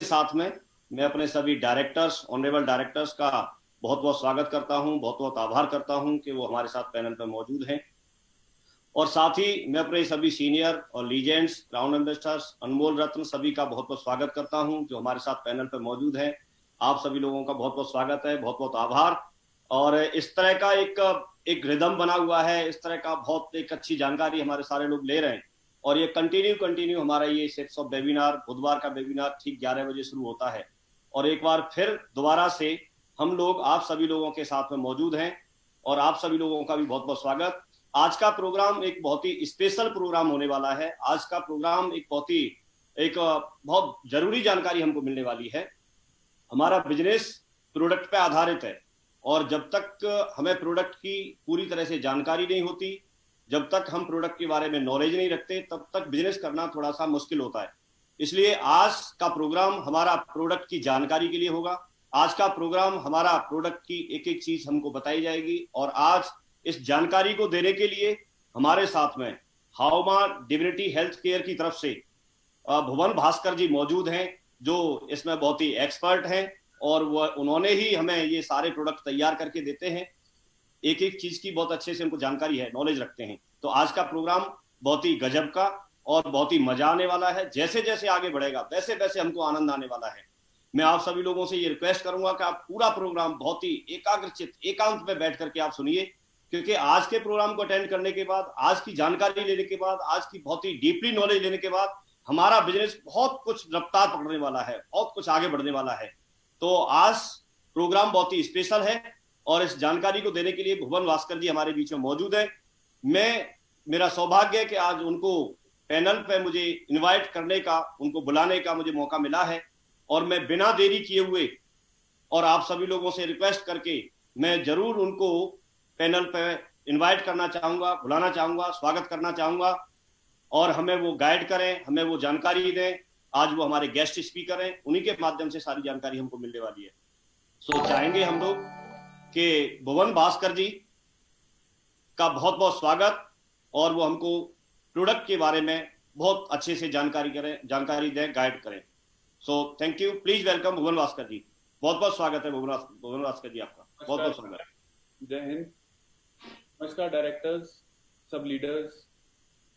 साथ में मैं अपने सभी डायरेक्टर्स, ऑनरेबल डायरेक्टर्स का बहुत बहुत स्वागत करता हूं, बहुत बहुत आभार करता हूं कि वो हमारे साथ पैनल पर मौजूद हैं। और साथ ही मैं अपने सभी सीनियर और लीजेंड्स, क्राउन एम्बेसडर्स, अनमोल रत्न सभी का बहुत बहुत स्वागत करता हूं जो हमारे साथ पैनल पर मौजूद हैं। आप सभी लोगों का बहुत बहुत स्वागत है, बहुत बहुत आभार। और इस तरह का एक रिदम बना हुआ है, इस तरह का बहुत एक अच्छी जानकारी हमारे सारे लोग ले रहे हैं। और ये कंटिन्यू हमारा ये सेट्स ऑफ वेबिनार, बुधवार का वेबिनार ठीक 11 बजे शुरू होता है। और एक बार फिर दोबारा से हम लोग आप सभी लोगों के साथ में मौजूद हैं और आप सभी लोगों का भी बहुत बहुत स्वागत। आज का प्रोग्राम एक बहुत ही स्पेशल प्रोग्राम होने वाला है। आज का प्रोग्राम एक बहुत जरूरी जानकारी हमको मिलने वाली है। हमारा बिजनेस प्रोडक्ट पे आधारित है और जब तक हमें प्रोडक्ट की पूरी तरह से जानकारी नहीं होती, जब तक हम प्रोडक्ट के बारे में नॉलेज नहीं रखते, तब तक बिजनेस करना थोड़ा सा मुश्किल होता है। इसलिए आज का प्रोग्राम हमारा प्रोडक्ट की जानकारी के लिए होगा। आज का प्रोग्राम हमारा प्रोडक्ट की एक एक चीज हमको बताई जाएगी। और आज इस जानकारी को देने के लिए हमारे साथ में हाउमा डिविनिटी हेल्थ केयर की तरफ से भुवन भास्कर जी मौजूद हैं जो इसमें बहुत ही एक्सपर्ट हैं और उन्होंने ही हमें ये सारे प्रोडक्ट तैयार करके देते हैं। एक एक चीज की बहुत अच्छे से उनको जानकारी है, नॉलेज रखते हैं। तो आज का प्रोग्राम बहुत ही गजब का और बहुत ही मजा आने वाला है। जैसे जैसे आगे बढ़ेगा वैसे वैसे हमको आनंद आने वाला है। मैं आप सभी लोगों से ये रिक्वेस्ट करूंगा कि आप पूरा प्रोग्राम बहुत ही एकाग्रचित एकांत में बैठ करके आप सुनिए, क्योंकि आज के प्रोग्राम को अटेंड करने के बाद, आज की जानकारी लेने के बाद, आज की बहुत ही डीपली नॉलेज लेने के बाद हमारा बिजनेस बहुत कुछ रफ्तार पकड़ने वाला है, बहुत कुछ आगे बढ़ने वाला है। तो आज प्रोग्राम बहुत ही स्पेशल है और इस जानकारी को देने के लिए भुवन भास्कर जी हमारे बीच में मौजूद है। मेरा सौभाग्य है कि आज उनको पैनल पे मुझे इनवाइट करने का, उनको बुलाने का मुझे मौका मिला है। और मैं बिना देरी किए हुए और आप सभी लोगों से रिक्वेस्ट करके मैं जरूर उनको पैनल पे इनवाइट करना चाहूंगा, बुलाना चाहूंगा, स्वागत करना चाहूंगा और हमें वो गाइड करें, हमें वो जानकारी दें। आज वो हमारे गेस्ट स्पीकर हैं, उन्हीं के माध्यम से सारी जानकारी हमको मिलने वाली है। सो चाहेंगे हम लोग कि भुवन भास्कर जी का बहुत बहुत स्वागत और वो हमको प्रोडक्ट के बारे में बहुत अच्छे से जानकारी दें, गाइड करें। So thank you, please welcome Bhuvan Bhaskar ji. बहुत बहुत स्वागत है भुवन भास्कर जी, आपका बहुत बहुत स्वागत है। जय हिंद। नमस्कार डायरेक्टर्स, सब लीडर्स,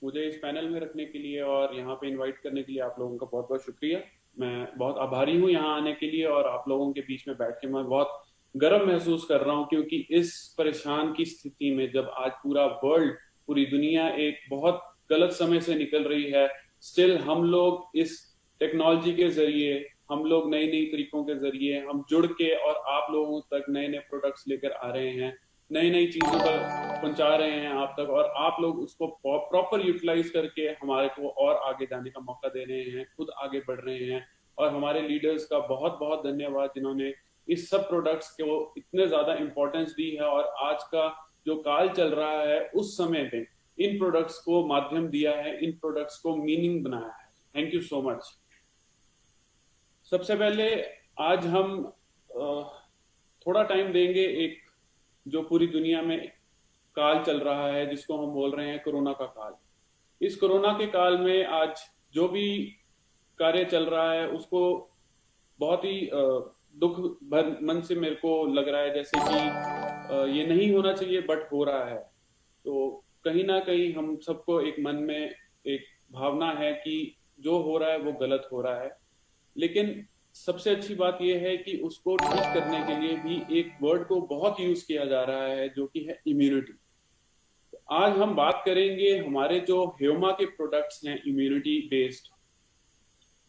मुझे इस पैनल में रखने के लिए और यहाँ पे इनवाइट करने के लिए आप लोगों का बहुत बहुत शुक्रिया। मैं बहुत आभारी हूँ यहाँ आने के लिए और आप लोगों के बीच में बैठ के मैं बहुत गर्व महसूस कर रहा हूँ, क्योंकि इस परेशान की स्थिति में जब आज पूरा वर्ल्ड, पूरी दुनिया एक बहुत गलत समय से निकल रही है, स्टिल हम लोग इस टेक्नोलॉजी के जरिए, हम लोग नई नई तरीकों के जरिए हम जुड़ के और आप लोगों तक नए नए प्रोडक्ट्स लेकर आ रहे हैं, नई नई चीजों पर पहुंचा रहे हैं आप तक, और आप लोग उसको प्रॉपर यूटिलाइज करके हमारे को और आगे जाने का मौका दे रहे हैं, खुद आगे बढ़ रहे हैं। और हमारे लीडर्स का बहुत बहुत धन्यवाद जिन्होंने इस सब प्रोडक्ट्स को इतने ज्यादा इंपॉर्टेंस दी है और आज का जो काल चल रहा है उस समय पे इन प्रोडक्ट्स को माध्यम दिया है, इन प्रोडक्ट्स को मीनिंग बनाया है। Thank you so much. सबसे पहले आज हम थोड़ा टाइम देंगे एक जो पूरी दुनिया में काल चल रहा है जिसको हम बोल रहे हैं कोरोना का काल। इस कोरोना के काल में आज जो भी कार्य चल रहा है उसको बहुत ही दुख भर मन से मेरे को लग रहा है जैसे कि ये नहीं होना चाहिए बट हो रहा है। तो कहीं ना कहीं हम सबको एक मन में एक भावना है कि जो हो रहा है वो गलत हो रहा है, लेकिन सबसे अच्छी बात यह है कि उसको ठीक करने के लिए भी एक वर्ड को बहुत यूज किया जा रहा है जो कि है इम्यूनिटी। तो आज हम बात करेंगे हमारे जो ह्यूमा के प्रोडक्ट्स हैं इम्यूनिटी बेस्ड,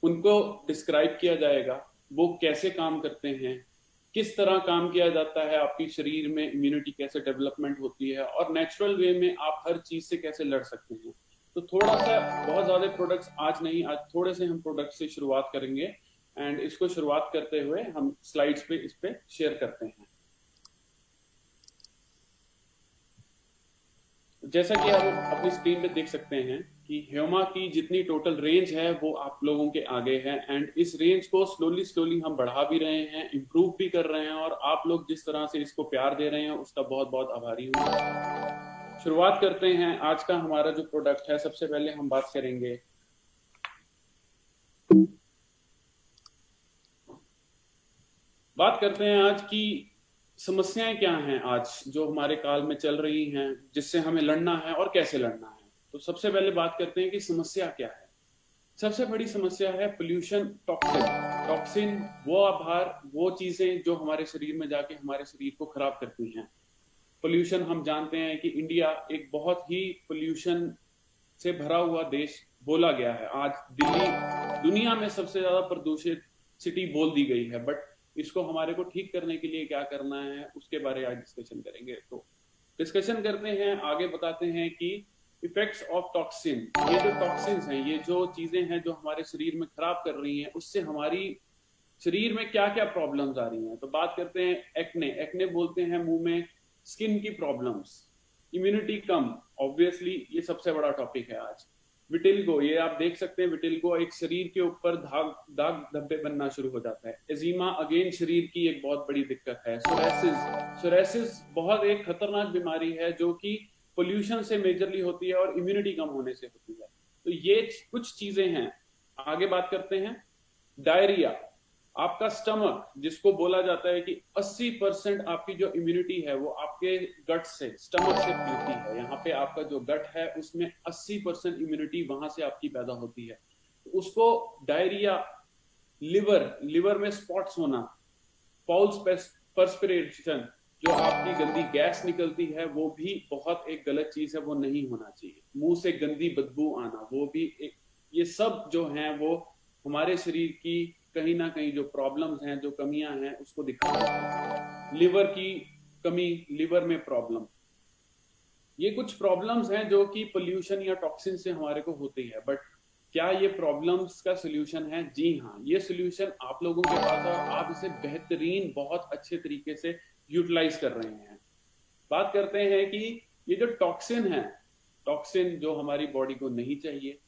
उनको डिस्क्राइब किया जाएगा, वो कैसे काम करते हैं, किस तरह काम किया जाता है, आपकी शरीर में इम्यूनिटी कैसे डेवलपमेंट होती है और नेचुरल वे में आप हर चीज से कैसे लड़ सकते हैं। तो थोड़ा सा, बहुत ज्यादा प्रोडक्ट्स आज नहीं, आज थोड़े से हम प्रोडक्ट से शुरुआत करेंगे एंड इसको शुरुआत करते हुए हम स्लाइड्स पे इस पे शेयर करते हैं। जैसा कि आप अपनी स्क्रीन पे देख सकते हैं कि ह्यूमा की जितनी टोटल रेंज है वो आप लोगों के आगे है एंड इस रेंज को स्लोली स्लोली हम बढ़ा भी रहे हैं, इंप्रूव भी कर रहे हैं और आप लोग जिस तरह से इसको प्यार दे रहे हैं उसका बहुत बहुत आभारी हूँ। शुरुआत करते हैं आज का हमारा जो प्रोडक्ट है। सबसे पहले हम बात करेंगे बात करते हैं आज की समस्याएं क्या हैं आज जो हमारे काल में चल रही हैं, जिससे हमें लड़ना है और कैसे लड़ना है। तो सबसे पहले बात करते हैं कि समस्या क्या है। सबसे बड़ी समस्या है पोल्यूशन, टॉक्सिन। टॉक्सिन वो आभार, वो चीजें जो हमारे शरीर में जाके हमारे शरीर को खराब करती हैं। पोल्यूशन, हम जानते हैं कि इंडिया एक बहुत ही पोल्यूशन से भरा हुआ देश बोला गया है। आज दिल्ली दुनिया में सबसे ज्यादा प्रदूषित सिटी बोल दी गई है, बट इसको हमारे को ठीक करने के लिए क्या करना है उसके बारे आज डिस्कशन करेंगे। तो डिस्कशन करते हैं, आगे बताते हैं कि इफेक्ट्स ऑफ टॉक्सिन। ये जो टॉक्सिन्स हैं, ये जो चीजें हैं जो हमारे शरीर में खराब कर रही हैं, उससे हमारी शरीर में क्या क्या प्रॉब्लम्स आ रही हैं। तो बात करते हैं एक्ने। एक्ने बोलते हैं मुंह में स्किन की प्रॉब्लम्स। इम्यूनिटी कम, ऑब्वियसली ये सबसे बड़ा टॉपिक है आज। विटिल्गो, ये आप देख सकते हैं, विटिल्गो एक शरीर के ऊपर दाग धब्बे बनना शुरू हो जाता है। एजीमा अगेन शरीर की एक बहुत बड़ी दिक्कत है। सोरेसिस, सोरेसिस बहुत एक खतरनाक बीमारी है जो कि पोल्यूशन से मेजरली होती है और इम्यूनिटी कम होने से होती है। तो ये कुछ चीजें हैं। आगे बात करते हैं डायरिया। आपका स्टमक, जिसको बोला जाता है कि 80% आपकी जो इम्यूनिटी है वो आपके गट से, स्टमक से मिलती है। यहाँ पे आपका जो गट है उसमें 80% इम्यूनिटी वहां से आपकी पैदा होती है। तो उसको डायरिया, लिवर में स्पॉट्स होना, पाउल्स पर्सपिरेशन, जो आपकी गंदी गैस निकलती है, वो भी बहुत एक गलत चीज है, वो नहीं होना चाहिए। मुंह से गंदी बदबू आना, वो भी एक, ये सब जो हैं वो हमारे शरीर की कहीं ना कहीं जो प्रॉब्लम्स हैं, जो कमियां हैं, उसको दिखाते हैं। लिवर की कमी, लिवर में प्रॉब्लम, ये कुछ प्रॉब्लम्स हैं जो कि पोल्यूशन या टॉक्सिन से हमारे को होती है। बट क्या ये प्रॉब्लम्स का सोल्यूशन है? जी हाँ, ये सोल्यूशन आप लोगों के पास है और आप इसे बेहतरीन, बहुत अच्छे तरीके से यूटिलाइज कर रहे हैं। बात करते हैं कि ये जो टॉक्सिन है, टॉक्सिन जो हमारी बॉडी को नहीं चाहिए,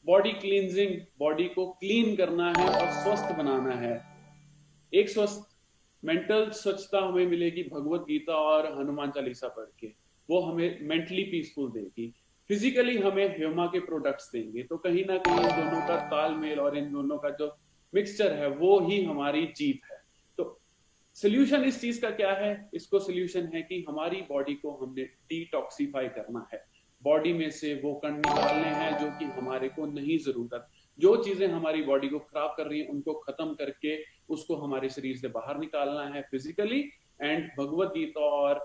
बॉडी क्लींजिंग, बॉडी को क्लीन करना है और स्वस्थ बनाना है। एक स्वस्थ मेंटल स्वच्छता हमें मिलेगी भगवत गीता और हनुमान चालीसा पढ़ के, वो हमें मेंटली पीसफुल देगी। फिजिकली हमें ह्यूमा के प्रोडक्ट्स देंगे। तो कहीं ना कहीं इन दोनों का तालमेल और इन दोनों का जो मिक्सचर है वो ही हमारी जीत है। तो सोल्यूशन इस चीज का क्या है? इसको सोल्यूशन है कि हमारी बॉडी को हमने डिटॉक्सिफाई करना है। बॉडी में से वो कण निकालने हैं जो कि हमारे को नहीं जरूरत। जो चीजें हमारी बॉडी को खराब कर रही हैं उनको खत्म करके उसको हमारे शरीर से बाहर निकालना है फिजिकली। एंड भगवत गीता और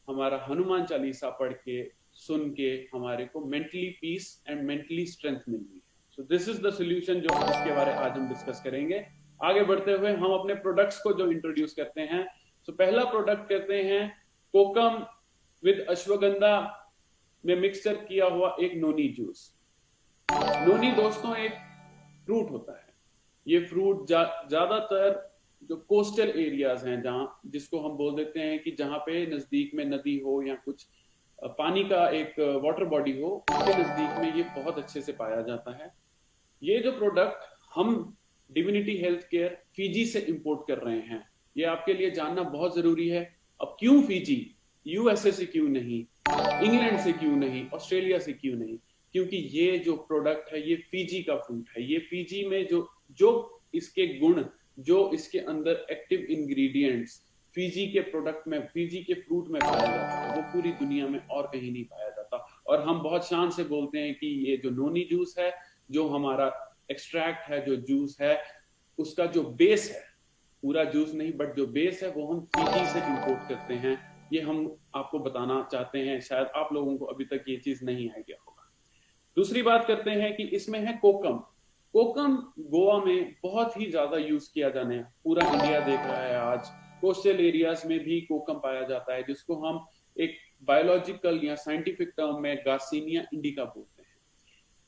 हमारा हनुमान चालीसा पढ़ के, सुन के हमारे को mentally peace and mentally strength मिलनी है। So this is the solution जो इसके बारे आज हम डिस्कस करेंगे। आगे बढ़ते हुए हम अपने प्रोडक्ट्स को जो इंट्रोड्यूस करते हैं। सो पहला प्रोडक्ट करते हैं कोकम विद अश्वगंधा में मिक्सचर किया हुआ एक नोनी जूस। नोनी दोस्तों एक फ्रूट होता है। ये फ्रूट ज्यादातर जो कोस्टल एरियाज हैं, जहां, जिसको हम बोल देते हैं कि जहां पे नजदीक में नदी हो या कुछ पानी का एक वाटर बॉडी हो, उसके नजदीक में ये बहुत अच्छे से पाया जाता है। ये जो प्रोडक्ट हम डिविनिटी हेल्थ केयर फीजी से इंपोर्ट कर रहे हैं, ये आपके लिए जानना बहुत जरूरी है। अब क्यों फीजी? यूएसए से क्यों नहीं, इंग्लैंड से क्यों नहीं, ऑस्ट्रेलिया से क्यों नहीं? क्योंकि ये जो प्रोडक्ट है ये फीजी का फ्रूट है। ये फीजी में जो इसके गुण, जो इसके अंदर एक्टिव इंग्रेडिएंट्स फीजी के प्रोडक्ट में, फीजी के फ्रूट में पाया जाता है, वो पूरी दुनिया में और कहीं नहीं पाया जाता। और हम बहुत शान से बोलते हैं कि ये जो नोनी जूस है, जो हमारा एक्सट्रैक्ट है, जो जूस है, उसका जो बेस है, पूरा जूस नहीं बट जो बेस है, वो हम फीजी से इंपोर्ट करते हैं। ये हम आपको बताना चाहते हैं, शायद आप लोगों को अभी तक ये चीज नहीं आइडिया होगा। दूसरी बात करते हैं कि इसमें है कोकम। कोकम गोवा में बहुत ही ज्यादा यूज किया जाने, पूरा इंडिया देख रहा है आज। कोस्टल एरियाज में भी कोकम पाया जाता है, जिसको हम एक बायोलॉजिकल या साइंटिफिक टर्म में गार्सिनिया इंडिका बोलते हैं।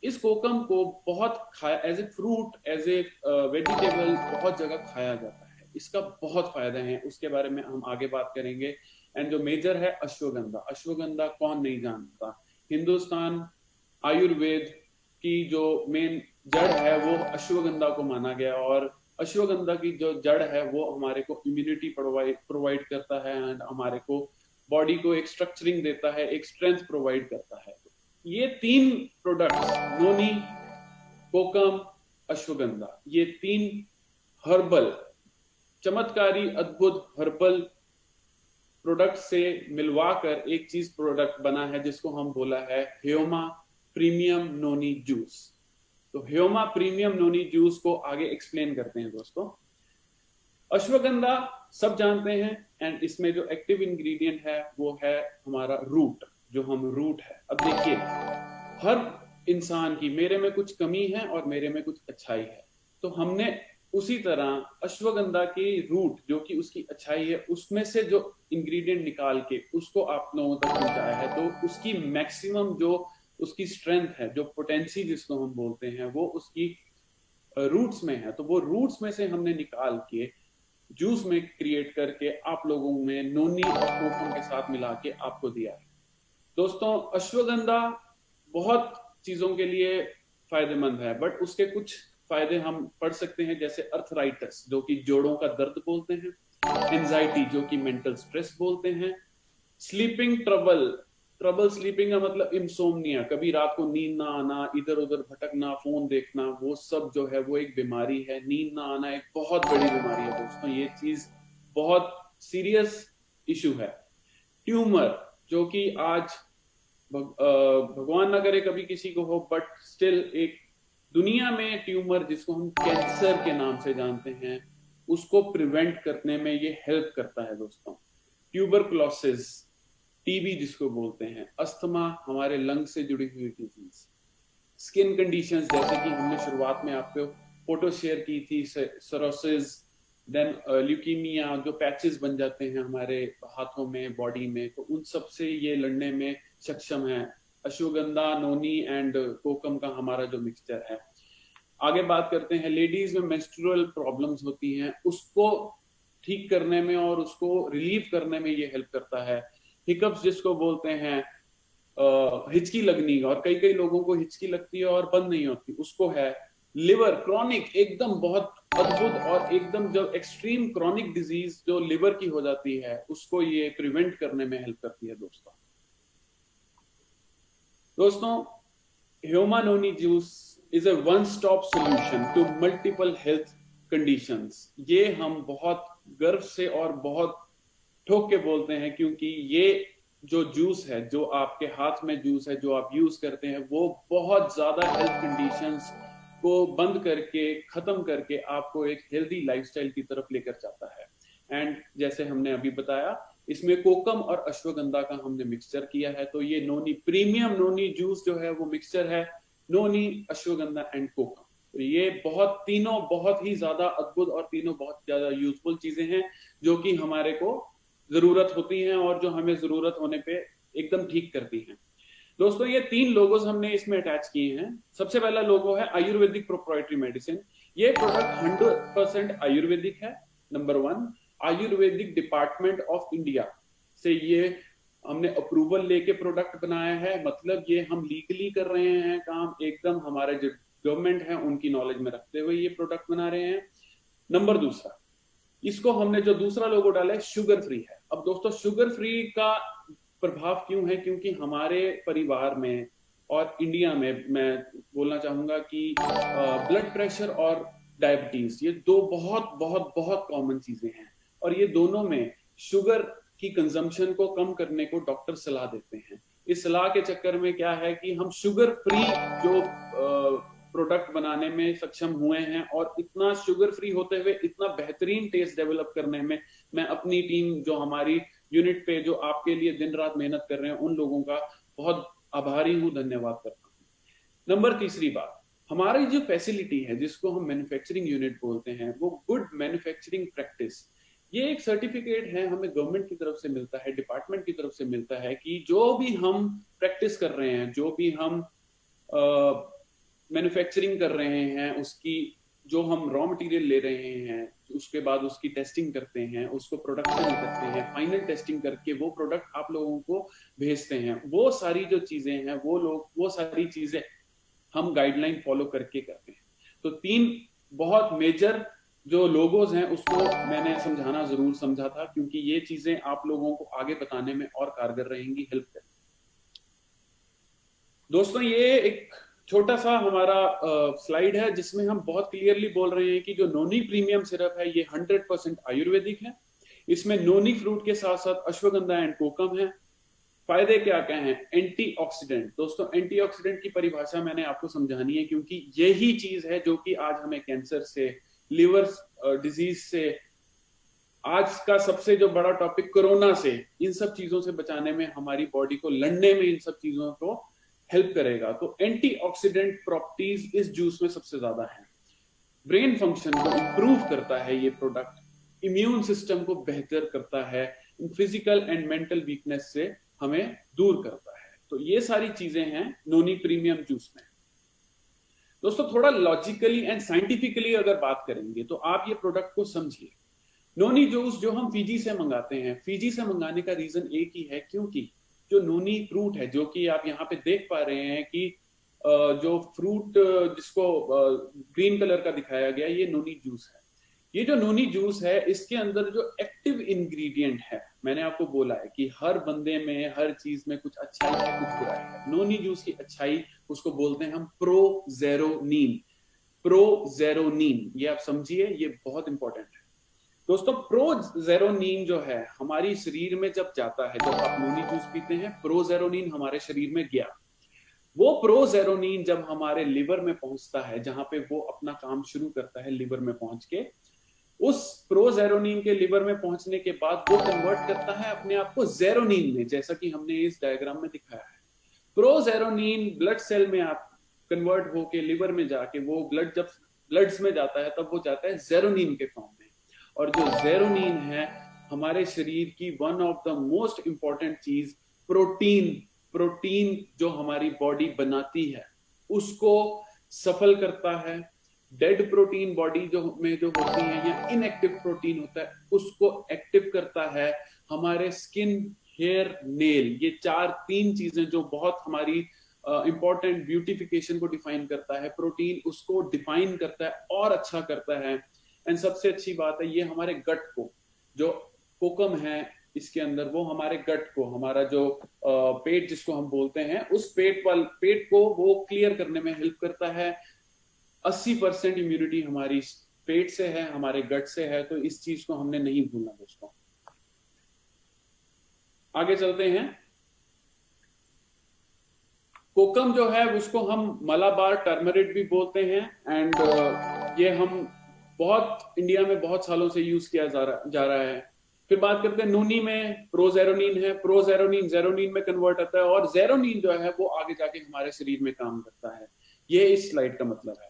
इस कोकम को बहुत खाया, as a fruit, as a vegetable बहुत जगह खाया जाता है। इसका बहुत फायदा है, उसके बारे में हम आगे बात करेंगे। एंड जो मेजर है अश्वगंधा। अश्वगंधा कौन नहीं जानता? हिंदुस्तान आयुर्वेद की जो मेन जड़ है वो अश्वगंधा को माना गया, और अश्वगंधा की जो जड़ है वो हमारे को इम्यूनिटी प्रोवाइड करता है एंड हमारे को बॉडी को एक स्ट्रक्चरिंग देता है, एक स्ट्रेंथ प्रोवाइड करता है। ये तीन प्रोडक्ट्स, नोनी, कोकम, अश्वगंधा, ये तीन हर्बल चमत्कारी अद्भुत हर्बल प्रोडक्ट से मिलवाकर एक चीज प्रोडक्ट बना है जिसको हम बोला है ह्योमा प्रीमियम नोनी जूस। तो ह्योमा प्रीमियम नोनी जूस को आगे एक्सप्लेन करते हैं दोस्तों। अश्वगंधा सब जानते हैं, एंड इसमें जो एक्टिव इंग्रेडिएंट है वो है हमारा रूट, जो हम रूट है। अब देखिए, हर इंसान की, मेरे में कुछ कमी है और मेरे में कुछ अच्छाई है, तो हमने उसी तरह अश्वगंधा के रूट जो कि उसकी अच्छाई है उसमें से जो इंग्रेडिएंट निकाल के उसको आप लोगों तक पहुंचाया है, तो उसकी मैक्सिमम जो उसकी स्ट्रेंथ है, जो पोटेंसी जिसको हम बोलते हैं, वो उसकी रूट्स में है। तो वो रूट्स में से हमने निकाल के जूस में क्रिएट करके आप लोगों में नोनी और कोकम के साथ मिला के आपको दिया है। दोस्तों, अश्वगंधा बहुत चीजों के लिए फायदेमंद है, बट उसके कुछ फायदे हम पढ़ सकते हैं, जैसे अर्थराइटिस जो कि जोड़ों का दर्द बोलते हैं, एंजाइटी जो कि मेंटल स्ट्रेस बोलते हैं, स्लीपिंग ट्रबल, ट्रबल स्लीपिंग का मतलब इंसोम्निया, कभी रात को नींद ना आना, इधर उधर भटकना, फोन देखना, वो सब जो है वो एक बीमारी है। नींद ना आना एक बहुत बड़ी बीमारी है दोस्तों, ये चीज बहुत सीरियस इशू है। ट्यूमर जो कि आज भगवान ना करे कभी किसी को हो, बट स्टिल एक दुनिया में ट्यूमर जिसको हम कैंसर के नाम से जानते हैं, उसको प्रिवेंट करने में ये हेल्प करता है दोस्तों। ट्यूबरकुलोसिस, टीबी जिसको बोलते हैं, अस्थमा, हमारे लंग से जुड़ी हुई डिजीज, स्किन कंडीशंस जैसे कि हमने शुरुआत में आपको फोटो शेयर की थी, सरोसिस, देन ल्यूकीमिया, जो पैचेस बन जाते हैं हमारे हाथों में, बॉडी में, तो उन सब से ये लड़ने में सक्षम है अश्वगंधा, नोनी एंड कोकम का हमारा जो मिक्सचर है। आगे बात करते हैं, लेडीज में मेंस्ट्रुअल प्रॉब्लम्स होती हैं, उसको ठीक करने में और उसको रिलीव करने में ये हेल्प करता है। हिकअप्स जिसको बोलते हैं, हिचकी लगनी, और कई कई लोगों को हिचकी लगती है और बंद नहीं होती, उसको है। लिवर क्रॉनिक, एकदम बहुत अद्भुत और एकदम जो एक्सट्रीम क्रॉनिक डिजीज जो लिवर की हो जाती है, उसको ये प्रिवेंट करने में हेल्प करती है दोस्तों। ह्योमा noni juice is a one stop solution to multiple health conditions. ये हम बहुत गर्व से और बहुत ठोक के बोलते हैं, क्योंकि ये जो जूस है, जो आपके हाथ में जूस है, जो आप यूज करते हैं, वो बहुत ज्यादा हेल्थ कंडीशंस को बंद करके, खत्म करके आपको एक हेल्दी लाइफस्टाइल की तरफ लेकर जाता है। एंड जैसे हमने अभी बताया, इसमें कोकम और अश्वगंधा का हमने मिक्सचर किया है, तो ये नोनी प्रीमियम नोनी जूस जो है वो मिक्सचर है नोनी, अश्वगंधा एंड कोकम। तो ये तीनों बहुत ही ज्यादा अद्भुत और तीनों बहुत ज्यादा यूजफुल चीजें हैं जो कि हमारे को जरूरत होती हैं और जो हमें जरूरत होने पे एकदम ठीक करती हैं। दोस्तों, ये 3 लोगोस हमने इसमें अटैच किए हैं। सबसे पहला लोगो है आयुर्वेदिक प्रोप्राइटरी मेडिसिन। ये प्रोडक्ट 100% आयुर्वेदिक है। Number 1, Ayurvedic department of India से ये हमने अप्रूवल लेके प्रोडक्ट बनाया है, मतलब ये हम लीगली कर रहे हैं काम, एकदम हमारे जो गवर्नमेंट है उनकी नॉलेज में रखते हुए ये प्रोडक्ट बना रहे हैं। नंबर 2, इसको हमने जो दूसरा लोगो डाला है, शुगर फ्री है। अब दोस्तों, शुगर फ्री का प्रभाव क्यों है? क्योंकि हमारे परिवार में और इंडिया में मैं बोलना चाहूंगा कि ब्लड प्रेशर और डायबिटीज, ये 2 बहुत बहुत बहुत कॉमन चीजें हैं, और ये दोनों में शुगर की कंजम्पशन को कम करने को डॉक्टर सलाह देते हैं। इस सलाह के चक्कर में क्या है कि हम शुगर फ्री जो प्रोडक्ट बनाने में सक्षम हुए हैं, और इतना शुगर फ्री होते हुए इतना बेहतरीन टेस्ट डेवलप करने में मैं अपनी टीम, जो हमारी यूनिट पे जो आपके लिए दिन रात मेहनत कर रहे हैं, उन लोगों का बहुत आभारी हूं, धन्यवाद करता हूं। नंबर 3 बात, हमारी जो फैसिलिटी है जिसको हम मैन्युफैक्चरिंग यूनिट बोलते हैं, वो गुड मैन्युफैक्चरिंग प्रैक्टिस, ये एक सर्टिफिकेट है, हमें गवर्नमेंट की तरफ से मिलता है, डिपार्टमेंट की तरफ से मिलता है कि जो भी हम प्रैक्टिस कर रहे हैं, जो भी हम मैन्युफैक्चरिंग कर रहे हैं, उसकी जो हम रॉ मटेरियल ले रहे हैं, उसके बाद उसकी टेस्टिंग करते हैं, उसको प्रोडक्शन करते हैं, फाइनल टेस्टिंग करके वो प्रोडक्ट आप लोगों को भेजते हैं, वो सारी जो चीजें हैं, वो सारी चीजें हम गाइडलाइन फॉलो करके करते हैं। तो 3 बहुत मेजर जो लोगोज हैं उसको मैंने समझाना जरूर समझा था, क्योंकि ये चीजें आप लोगों को आगे बताने में और कारगर रहेंगी, हेल्प करेंगी। दोस्तों, ये एक छोटा सा हमारा स्लाइड है जिसमें हम बहुत क्लियरली बोल रहे हैं कि जो नोनी प्रीमियम सिरप है ये 100% आयुर्वेदिक है। इसमें नोनी फ्रूट के साथ साथ अश्वगंधा एंड कोकम है। फायदे क्या क्या हैं? एंटीऑक्सीडेंट। दोस्तों, एंटीऑक्सीडेंट की परिभाषा मैंने आपको समझानी है, क्योंकि यही चीज है जो कि आज हमें कैंसर से, लिवर डिजीज से, आज का सबसे जो बड़ा टॉपिक कोरोना से, इन सब चीजों से बचाने में, हमारी बॉडी को लड़ने में इन सब चीजों को हेल्प करेगा। तो एंटीऑक्सीडेंट प्रॉपर्टीज इस जूस में सबसे ज्यादा है। ब्रेन फंक्शन को इंप्रूव करता है ये प्रोडक्ट, इम्यून सिस्टम को बेहतर करता है, फिजिकल एंड मेंटल वीकनेस से हमें दूर करता है। तो ये सारी चीजें हैं नोनी प्रीमियम जूस में। दोस्तों, थोड़ा लॉजिकली एंड साइंटिफिकली अगर बात करेंगे तो आप ये प्रोडक्ट को समझिए। नोनी जूस जो हम फिजी से मंगाते हैं, फिजी से मंगाने का रीजन एक ही है, क्योंकि जो नोनी फ्रूट है, जो कि आप यहाँ पे देख पा रहे हैं कि जो फ्रूट जिसको ग्रीन कलर का दिखाया गया, ये नोनी जूस है। ये जो नोनी जूस है, इसके अंदर जो एक्टिव इंग्रेडिएंट है, मैंने आपको बोला है कि हर बंदे में, हर चीज में कुछ अच्छाई है, कुछ बुराई है। नोनी जूस की अच्छाई, उसको बोलते हैं हम प्रोजेरोनीन। प्रोजेरोनीन, ये आप समझिए, ये बहुत इंपॉर्टेंट है। दोस्तों, प्रोजेरोनीन जो है हमारी शरीर में जब जाता है, जब आप नोनी जूस पीते हैं, प्रोजेरोनीन हमारे शरीर में गया। वो प्रोजेरोनीन जब हमारे लिवर में पहुंचता है, जहां पे वो अपना काम शुरू करता है, लिवर में पहुंच के, उस प्रोजेरोनीन के लिवर में पहुंचने के बाद वो कन्वर्ट करता है अपने आप को जेरोनीन में, जैसा कि हमने इस डायग्राम में दिखाया है। प्रोजेरोनीन ब्लड सेल में आप कन्वर्ट होके लिवर में जाके, वो ब्लड जब ब्लड्स में जाता है, तब वो जाता है जेरोनीन के फॉर्म में। और जो जेरोनीन है, हमारे शरीर की one of the most important चीज, प्रोटीन। प्रोटीन जो हमारी बॉडी बनाती है, उसको सफल करता है। डेड प्रोटीन बॉडी जो होती है, या इनएक्टिव प्रोटीन होता है, उसको एक्टिव करता है। हमारे स्किन, हेयर, नेल, ये तीन चीजें जो बहुत हमारी इंपॉर्टेंट ब्यूटिफिकेशन को डिफाइन करता है, प्रोटीन उसको डिफाइन करता है और अच्छा करता है। एंड सबसे अच्छी बात है, ये हमारे गट को, जो कोकम है इसके अंदर, वो हमारे गट को, हमारा जो पेट जिसको हम बोलते हैं, उस पेट को वो क्लियर करने में हेल्प करता है। 80% इम्यूनिटी हमारी पेट से है, हमारे गट से है। तो इस चीज को हमने नहीं भूलना दोस्तों। आगे चलते हैं। कोकम जो है उसको हम मलाबार टर्मरिक भी बोलते हैं। एंड ये हम बहुत इंडिया में बहुत सालों से यूज किया जा रहा है। फिर बात करते हैं नोनी में, प्रोजेरोनीन है। प्रोजेरोनीन जेरोनीन में कन्वर्ट होता है, और जेरोनीन जो है वो आगे जाके हमारे शरीर में काम करता है। ये इस स्लाइड का मतलब है।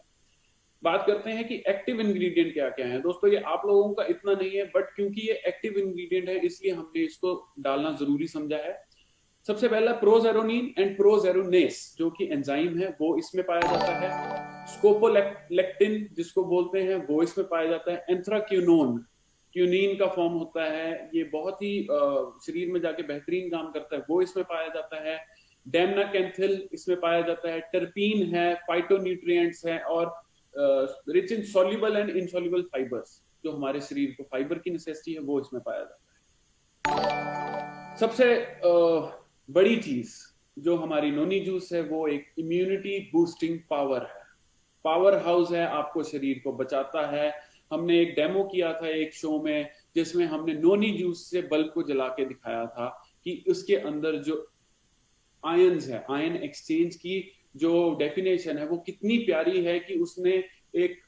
बात करते हैं कि एक्टिव इंग्रेडिएंट क्या क्या है। दोस्तों, ये आप लोगों का इतना नहीं है, बट क्योंकि ये एक्टिव इंग्रेडिएंट है, इसलिए हमने इसको डालना जरूरी समझा है। सबसे पहला प्रोजेरोनीन एंड प्रोजेरोनेस, जो कि एंजाइम है, वो इसमें पाया जाता है। स्कोपोलेक्टिन जिसको बोलते हैं, वो इसमें पाया जाता है। एंथ्राक्यूनोन, क्यूनिन का फॉर्म होता है, ये बहुत ही शरीर में जाके बेहतरीन काम करता है, वो इसमें पाया जाता है। डेमनाकेंथिल इसमें पाया जाता है। टर्पीन है, फाइटोन्यूट्रिएंट्स है, और rich in soluble and insoluble fibres, जो हमारे शरीर को फाइबर की नेसेसिटी है, वो इसमें पाया जाता है। सबसे बड़ी चीज जो हमारी नोनी जूस है, वो एक इम्यूनिटी बूस्टिंग पावर है, पावर हाउस है, आपको शरीर को बचाता है। हमने एक डेमो किया था एक शो में, जिसमें हमने नोनी जूस से बल्ब को जला के दिखाया था कि उसके अंदर जो आयंस है, आयन एक्सचेंज की जो डेफिनेशन है, वो कितनी प्यारी है कि उसने एक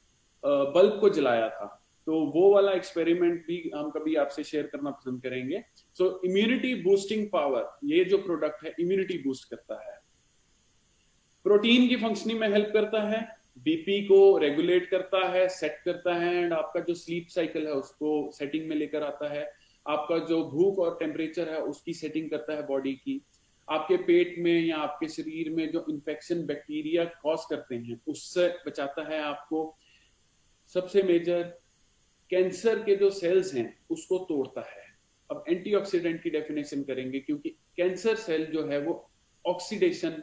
बल्ब को जलाया था। तो वो वाला एक्सपेरिमेंट भी हम कभी आपसे शेयर करना पसंद करेंगे। सो इम्यूनिटी बूस्टिंग पावर, ये जो प्रोडक्ट है इम्यूनिटी बूस्ट करता है। प्रोटीन की फंक्शनिंग में हेल्प करता है, बीपी को रेगुलेट करता है, सेट करता है, एंड आपका जो स्लीप साइकिल है उसको सेटिंग में लेकर आता है। आपका जो भूख और टेम्परेचर है उसकी सेटिंग करता है बॉडी की। आपके पेट में या आपके शरीर में जो इन्फेक्शन बैक्टीरिया कॉज करते हैं, उससे बचाता है आपको। सबसे मेजर, कैंसर के जो सेल्स हैं उसको तोड़ता है। अब एंटीऑक्सीडेंट की डेफिनेशन करेंगे, क्योंकि कैंसर सेल जो है वो ऑक्सीडेशन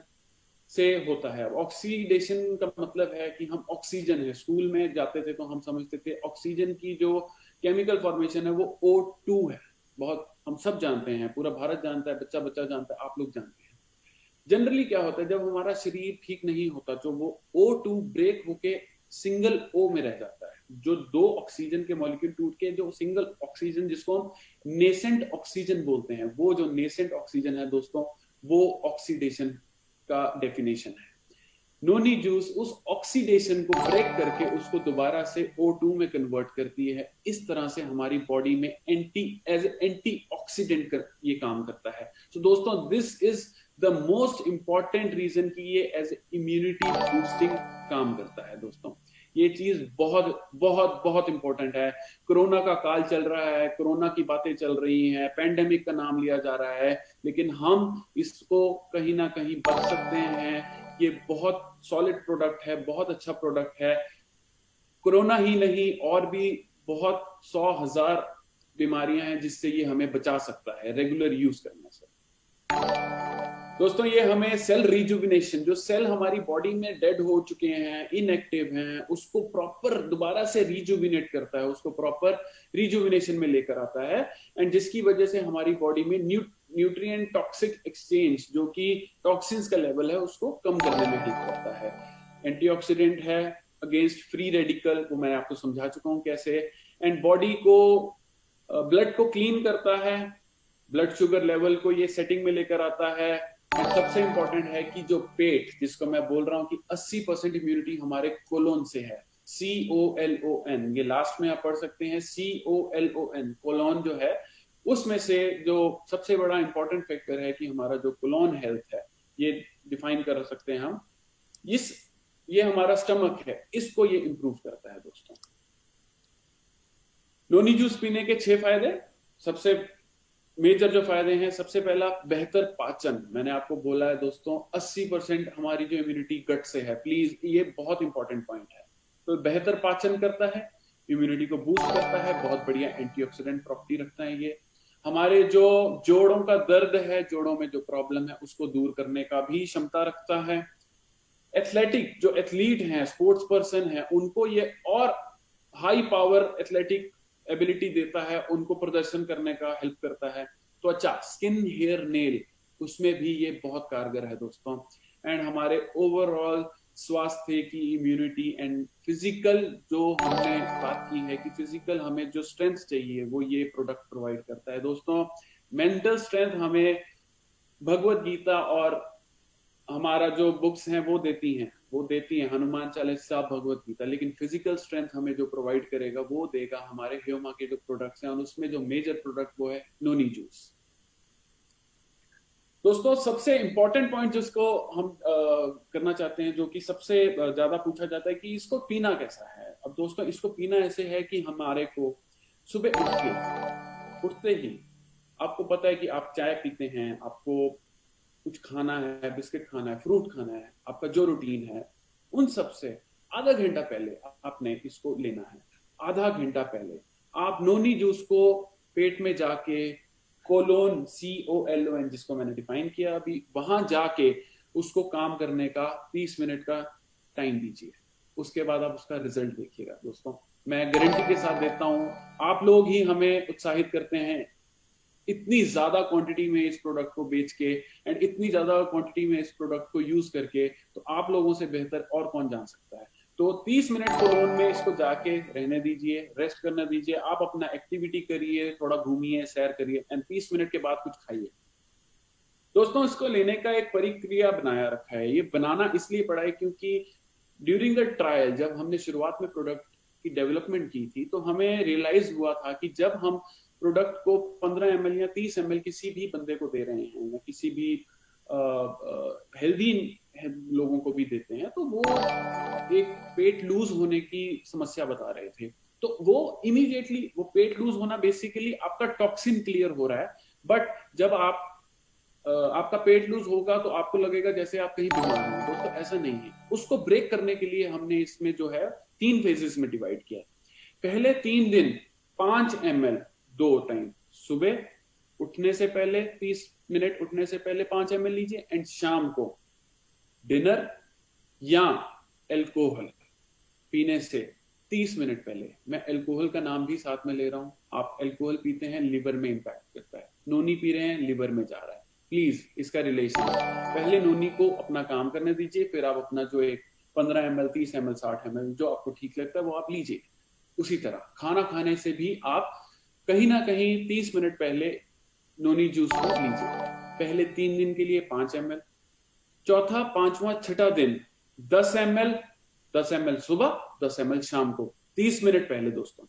से होता है। ऑक्सीडेशन का मतलब है कि हम ऑक्सीजन है, स्कूल में जाते थे तो हम समझते थे ऑक्सीजन की जो केमिकल फॉर्मेशन है वो O2 है। बहुत हम सब जानते हैं, पूरा भारत जानता है, बच्चा बच्चा जानता है, आप लोग जानते हैं। जनरली क्या होता है, जब हमारा शरीर ठीक नहीं होता, जो वो O2 ब्रेक होके सिंगल O में रह जाता है, जो दो ऑक्सीजन के मॉलिक्यूल टूट के जो सिंगल ऑक्सीजन, जिसको हम नेसेंट ऑक्सीजन बोलते हैं, वो जो नेसेंट ऑक्सीजन है दोस्तों, वो ऑक्सीडेशन का डेफिनेशन है। नोनी जूस उस ऑक्सीडेशन को ब्रेक करके उसको दोबारा से O2 में कन्वर्ट करती है। इस तरह से हमारी बॉडी में एंटी ऑक्सीडेंट कर ये काम करता है। तो दोस्तों, this is the most important reason कि ये एज इम्यूनिटी बूस्टिंग काम करता है। दोस्तों, ये चीज बहुत बहुत बहुत इंपॉर्टेंट है। कोरोना का काल चल रहा है, कोरोना की बातें चल रही हैं, पैंडेमिक का नाम लिया जा रहा है, लेकिन हम इसको कहीं ना कहीं बच सकते हैं। ये बहुत सॉलिड प्रोडक्ट है, बहुत अच्छा प्रोडक्ट है। कोरोना ही नहीं, और भी बहुत 100,000 बीमारियां हैं जिससे ये हमें बचा सकता है रेगुलर यूज करने से। दोस्तों, ये हमें सेल रिजुविनेशन, जो सेल हमारी बॉडी में डेड हो चुके हैं, इनएक्टिव हैं, उसको प्रॉपर दोबारा से रिजुविनेट करता है, उसको प्रॉपर रिजुविनेशन में लेकर आता है, एंड जिसकी वजह से हमारी बॉडी में न्यूट्रिएंट टॉक्सिक एक्सचेंज, जो कि टॉक्सिन्स का लेवल है, उसको कम करने में हेल्प करता है। एंटीऑक्सीडेंट है अगेंस्ट फ्री रेडिकल, वो मैं आपको समझा चुका हूं कैसे। एंड बॉडी को, ब्लड को क्लीन करता है, ब्लड शुगर लेवल को ये सेटिंग में लेकर आता है। एंड सबसे इंपॉर्टेंट है कि जो पेट, जिसको मैं बोल रहा हूं कि 80% इम्यूनिटी हमारे कोलोन से है, COLON, ये लास्ट में आप पढ़ सकते हैं, COLON, कोलोन जो है, उसमें से जो सबसे बड़ा इंपॉर्टेंट फैक्टर है कि हमारा जो कोलोन हेल्थ है, ये डिफाइन कर सकते हैं हम, ये हमारा स्टमक है, इसको ये इंप्रूव करता है। दोस्तों, नोनी जूस पीने के 6 फायदे, सबसे मेजर जो फायदे हैं, सबसे पहला बेहतर पाचन। मैंने आपको बोला है दोस्तों, 80% हमारी जो इम्यूनिटी गट से है, प्लीज ये बहुत इंपॉर्टेंट पॉइंट है। तो बेहतर पाचन करता है, इम्यूनिटी को बूस्ट करता है, बहुत बढ़िया एंटीऑक्सीडेंट प्रॉपर्टी रखता है ये। हमारे जो जोड़ों का दर्द है, जोड़ों में जो प्रॉब्लम है, उसको दूर करने का भी क्षमता रखता है। एथलेटिक, जो एथलीट हैं, स्पोर्ट्स पर्सन है, उनको ये और हाई पावर एथलेटिक एबिलिटी देता है, उनको प्रदर्शन करने का हेल्प करता है। त्वचा, स्किन, हेयर, नेल, उसमें भी ये बहुत कारगर है दोस्तों। एंड हमारे ओवरऑल स्वास्थ्य की, इम्यूनिटी एंड फिजिकल, जो हमने बात की है कि फिजिकल हमें जो स्ट्रेंथ चाहिए, वो ये प्रोडक्ट प्रोवाइड करता है। दोस्तों, मेंटल स्ट्रेंथ हमें भगवत गीता और हमारा जो बुक्स हैं वो देती हैं, हनुमान चालीसा, भगवत गीता, लेकिन फिजिकल स्ट्रेंथ हमें जो प्रोवाइड करेगा वो देगा हमारे ह्यूमा के जो प्रोडक्ट्स हैं, और उसमें जो मेजर प्रोडक्ट वो है नोनी जूस। दोस्तों, सबसे इंपॉर्टेंट पॉइंट जिसको हम करना चाहते हैं, जो कि सबसे ज्यादा पूछा जाता है कि इसको पीना कैसा है। अब दोस्तों, इसको पीना ऐसे है कि हमारे को सुबह उठते ही, आपको पता है कि आप चाय पीते हैं, आपको कुछ खाना है, बिस्किट खाना है, फ्रूट खाना है, आपका जो रूटीन है, उन सब से आधा घंटा पहले आपने इसको लेना है। आधा घंटा पहले आप नोनी जूस को पेट में जाके, कोलोन, COLON, जिसको मैंने डिफाइन किया अभी, वहां जाके उसको काम करने का 30 मिनट का टाइम दीजिए। उसके बाद आप उसका रिजल्ट देखिएगा। दोस्तों, मैं गारंटी के साथ देता हूं, आप लोग ही हमें उत्साहित करते हैं इतनी ज्यादा क्वांटिटी में इस प्रोडक्ट को बेच के, एंड इतनी ज्यादा क्वांटिटी में इस प्रोडक्ट को यूज करके, तो आप लोगों से बेहतर और कौन जान सकता है। तो 30 मिनट कोलोन में इसको जाके रहने दीजिए, रेस्ट करने दीजिए, आप अपना एक्टिविटी करिए, थोड़ा घूमिए, सैर करिए, एंड 30 मिनट के बाद कुछ खाइए। दोस्तों, इसको लेने का एक प्रक्रिया बनाया रखा है। ये बनाना इसलिए पड़ा है क्योंकि ड्यूरिंग द ट्रायल, जब हमने शुरुआत में प्रोडक्ट की डेवलपमेंट की थी, तो हमें रियलाइज हुआ था कि जब हम प्रोडक्ट को 15 ml या 30 ml किसी भी बंदे को दे रहे हैं, या किसी भी हेल्दी लोगों को भी देते हैं, तो वो एक पेट लूज होने की समस्या बता रहे थे। तो वो इमीडिएटली, वो पेट लूज होना बेसिकली आपका टॉक्सिन क्लियर हो रहा है। बट जब आपका पेट लूज होगा तो आपको लगेगा जैसे आप कहीं बीमार हैं। दोस्तों, ऐसा नहीं है। उसको ब्रेक करने के लिए हमने इसमें जो है 3 फेजेस में डिवाइड किया। पहले 3 दिन 5 ml 2 टाइम, सुबह उठने से पहले 30 मिनट उठने से पहले 5 ml लीजिए, एंड शाम को डिनर या अल्कोहल पीने से 30 मिनट पहले। मैं अल्कोहल का नाम भी साथ में ले रहा हूं। आप अल्कोहल पीते हैं, लिवर में इंपैक्ट करता है। नोनी पी रहे हैं, लिवर में जा रहा है। प्लीज इसका रिलेशन, पहले नोनी को अपना काम करने दीजिए, फिर आप अपना जो एक 15 ml 30 ml 60 ml जो आपको ठीक लगता है वो आप लीजिए। उसी तरह खाना खाने से भी आप कहीं ना कहीं 30 मिनट पहले नोनी जूस को लीजिए। पहले 3 दिन के लिए 5 ml, चौथा पांचवा छठा दिन 10 ml, 10 ml सुबह 10 ml शाम को 30 मिनट पहले दोस्तों।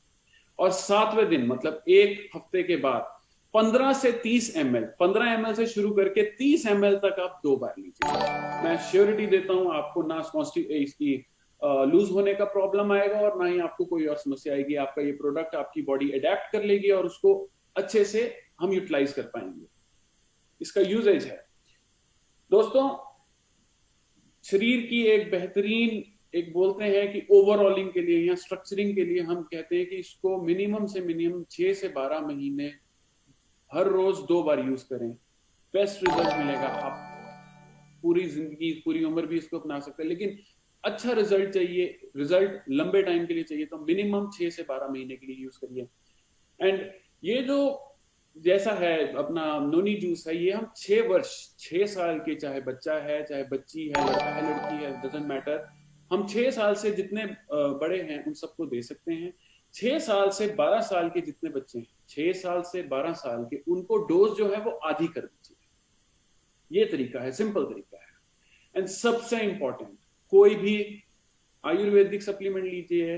और 7वें दिन मतलब एक हफ्ते के बाद 15 से 30 ml, 15 ml से शुरू करके 30 ml तक आप 2 बार लीजिए। मैं श्योरिटी देता हूं आपको ना इसकी लूज होने का प्रॉब्लम आएगा और ना ही आपको कोई और समस्या आएगी। आपका ये प्रोडक्ट आपकी बॉडी अडेप्ट कर लेगी और उसको अच्छे से हम यूटिलाइज कर पाएंगे। इसका यूजेज है दोस्तों, शरीर की एक बेहतरीन, एक बोलते हैं कि ओवरऑलिंग के लिए या स्ट्रक्चरिंग के लिए हम कहते हैं कि इसको मिनिमम से मिनिमम 6 से 12 महीने हर रोज 2 बार यूज करें, बेस्ट रिजल्ट मिलेगा। आप पूरी जिंदगी पूरी उम्र भी इसको अपना सकते हैं, लेकिन अच्छा रिजल्ट चाहिए, रिजल्ट लंबे टाइम के लिए चाहिए तो मिनिमम 6 से 12 महीने के लिए यूज करिए। एंड ये जो जैसा है अपना नोनी जूस है, ये हम 6 वर्ष 6 साल के, चाहे बच्चा है चाहे बच्ची है, लड़का है लड़की है, डजंट मैटर, हम 6 साल से जितने बड़े हैं उन सबको दे सकते हैं। 6 साल से 12 साल के जितने बच्चे हैं, 6 साल से 12 साल के, उनको डोज जो है वो आधी कर दीजिए। ये तरीका है, सिंपल तरीका है। एंड सबसे इंपॉर्टेंट, कोई भी आयुर्वेदिक सप्लीमेंट लीजिए,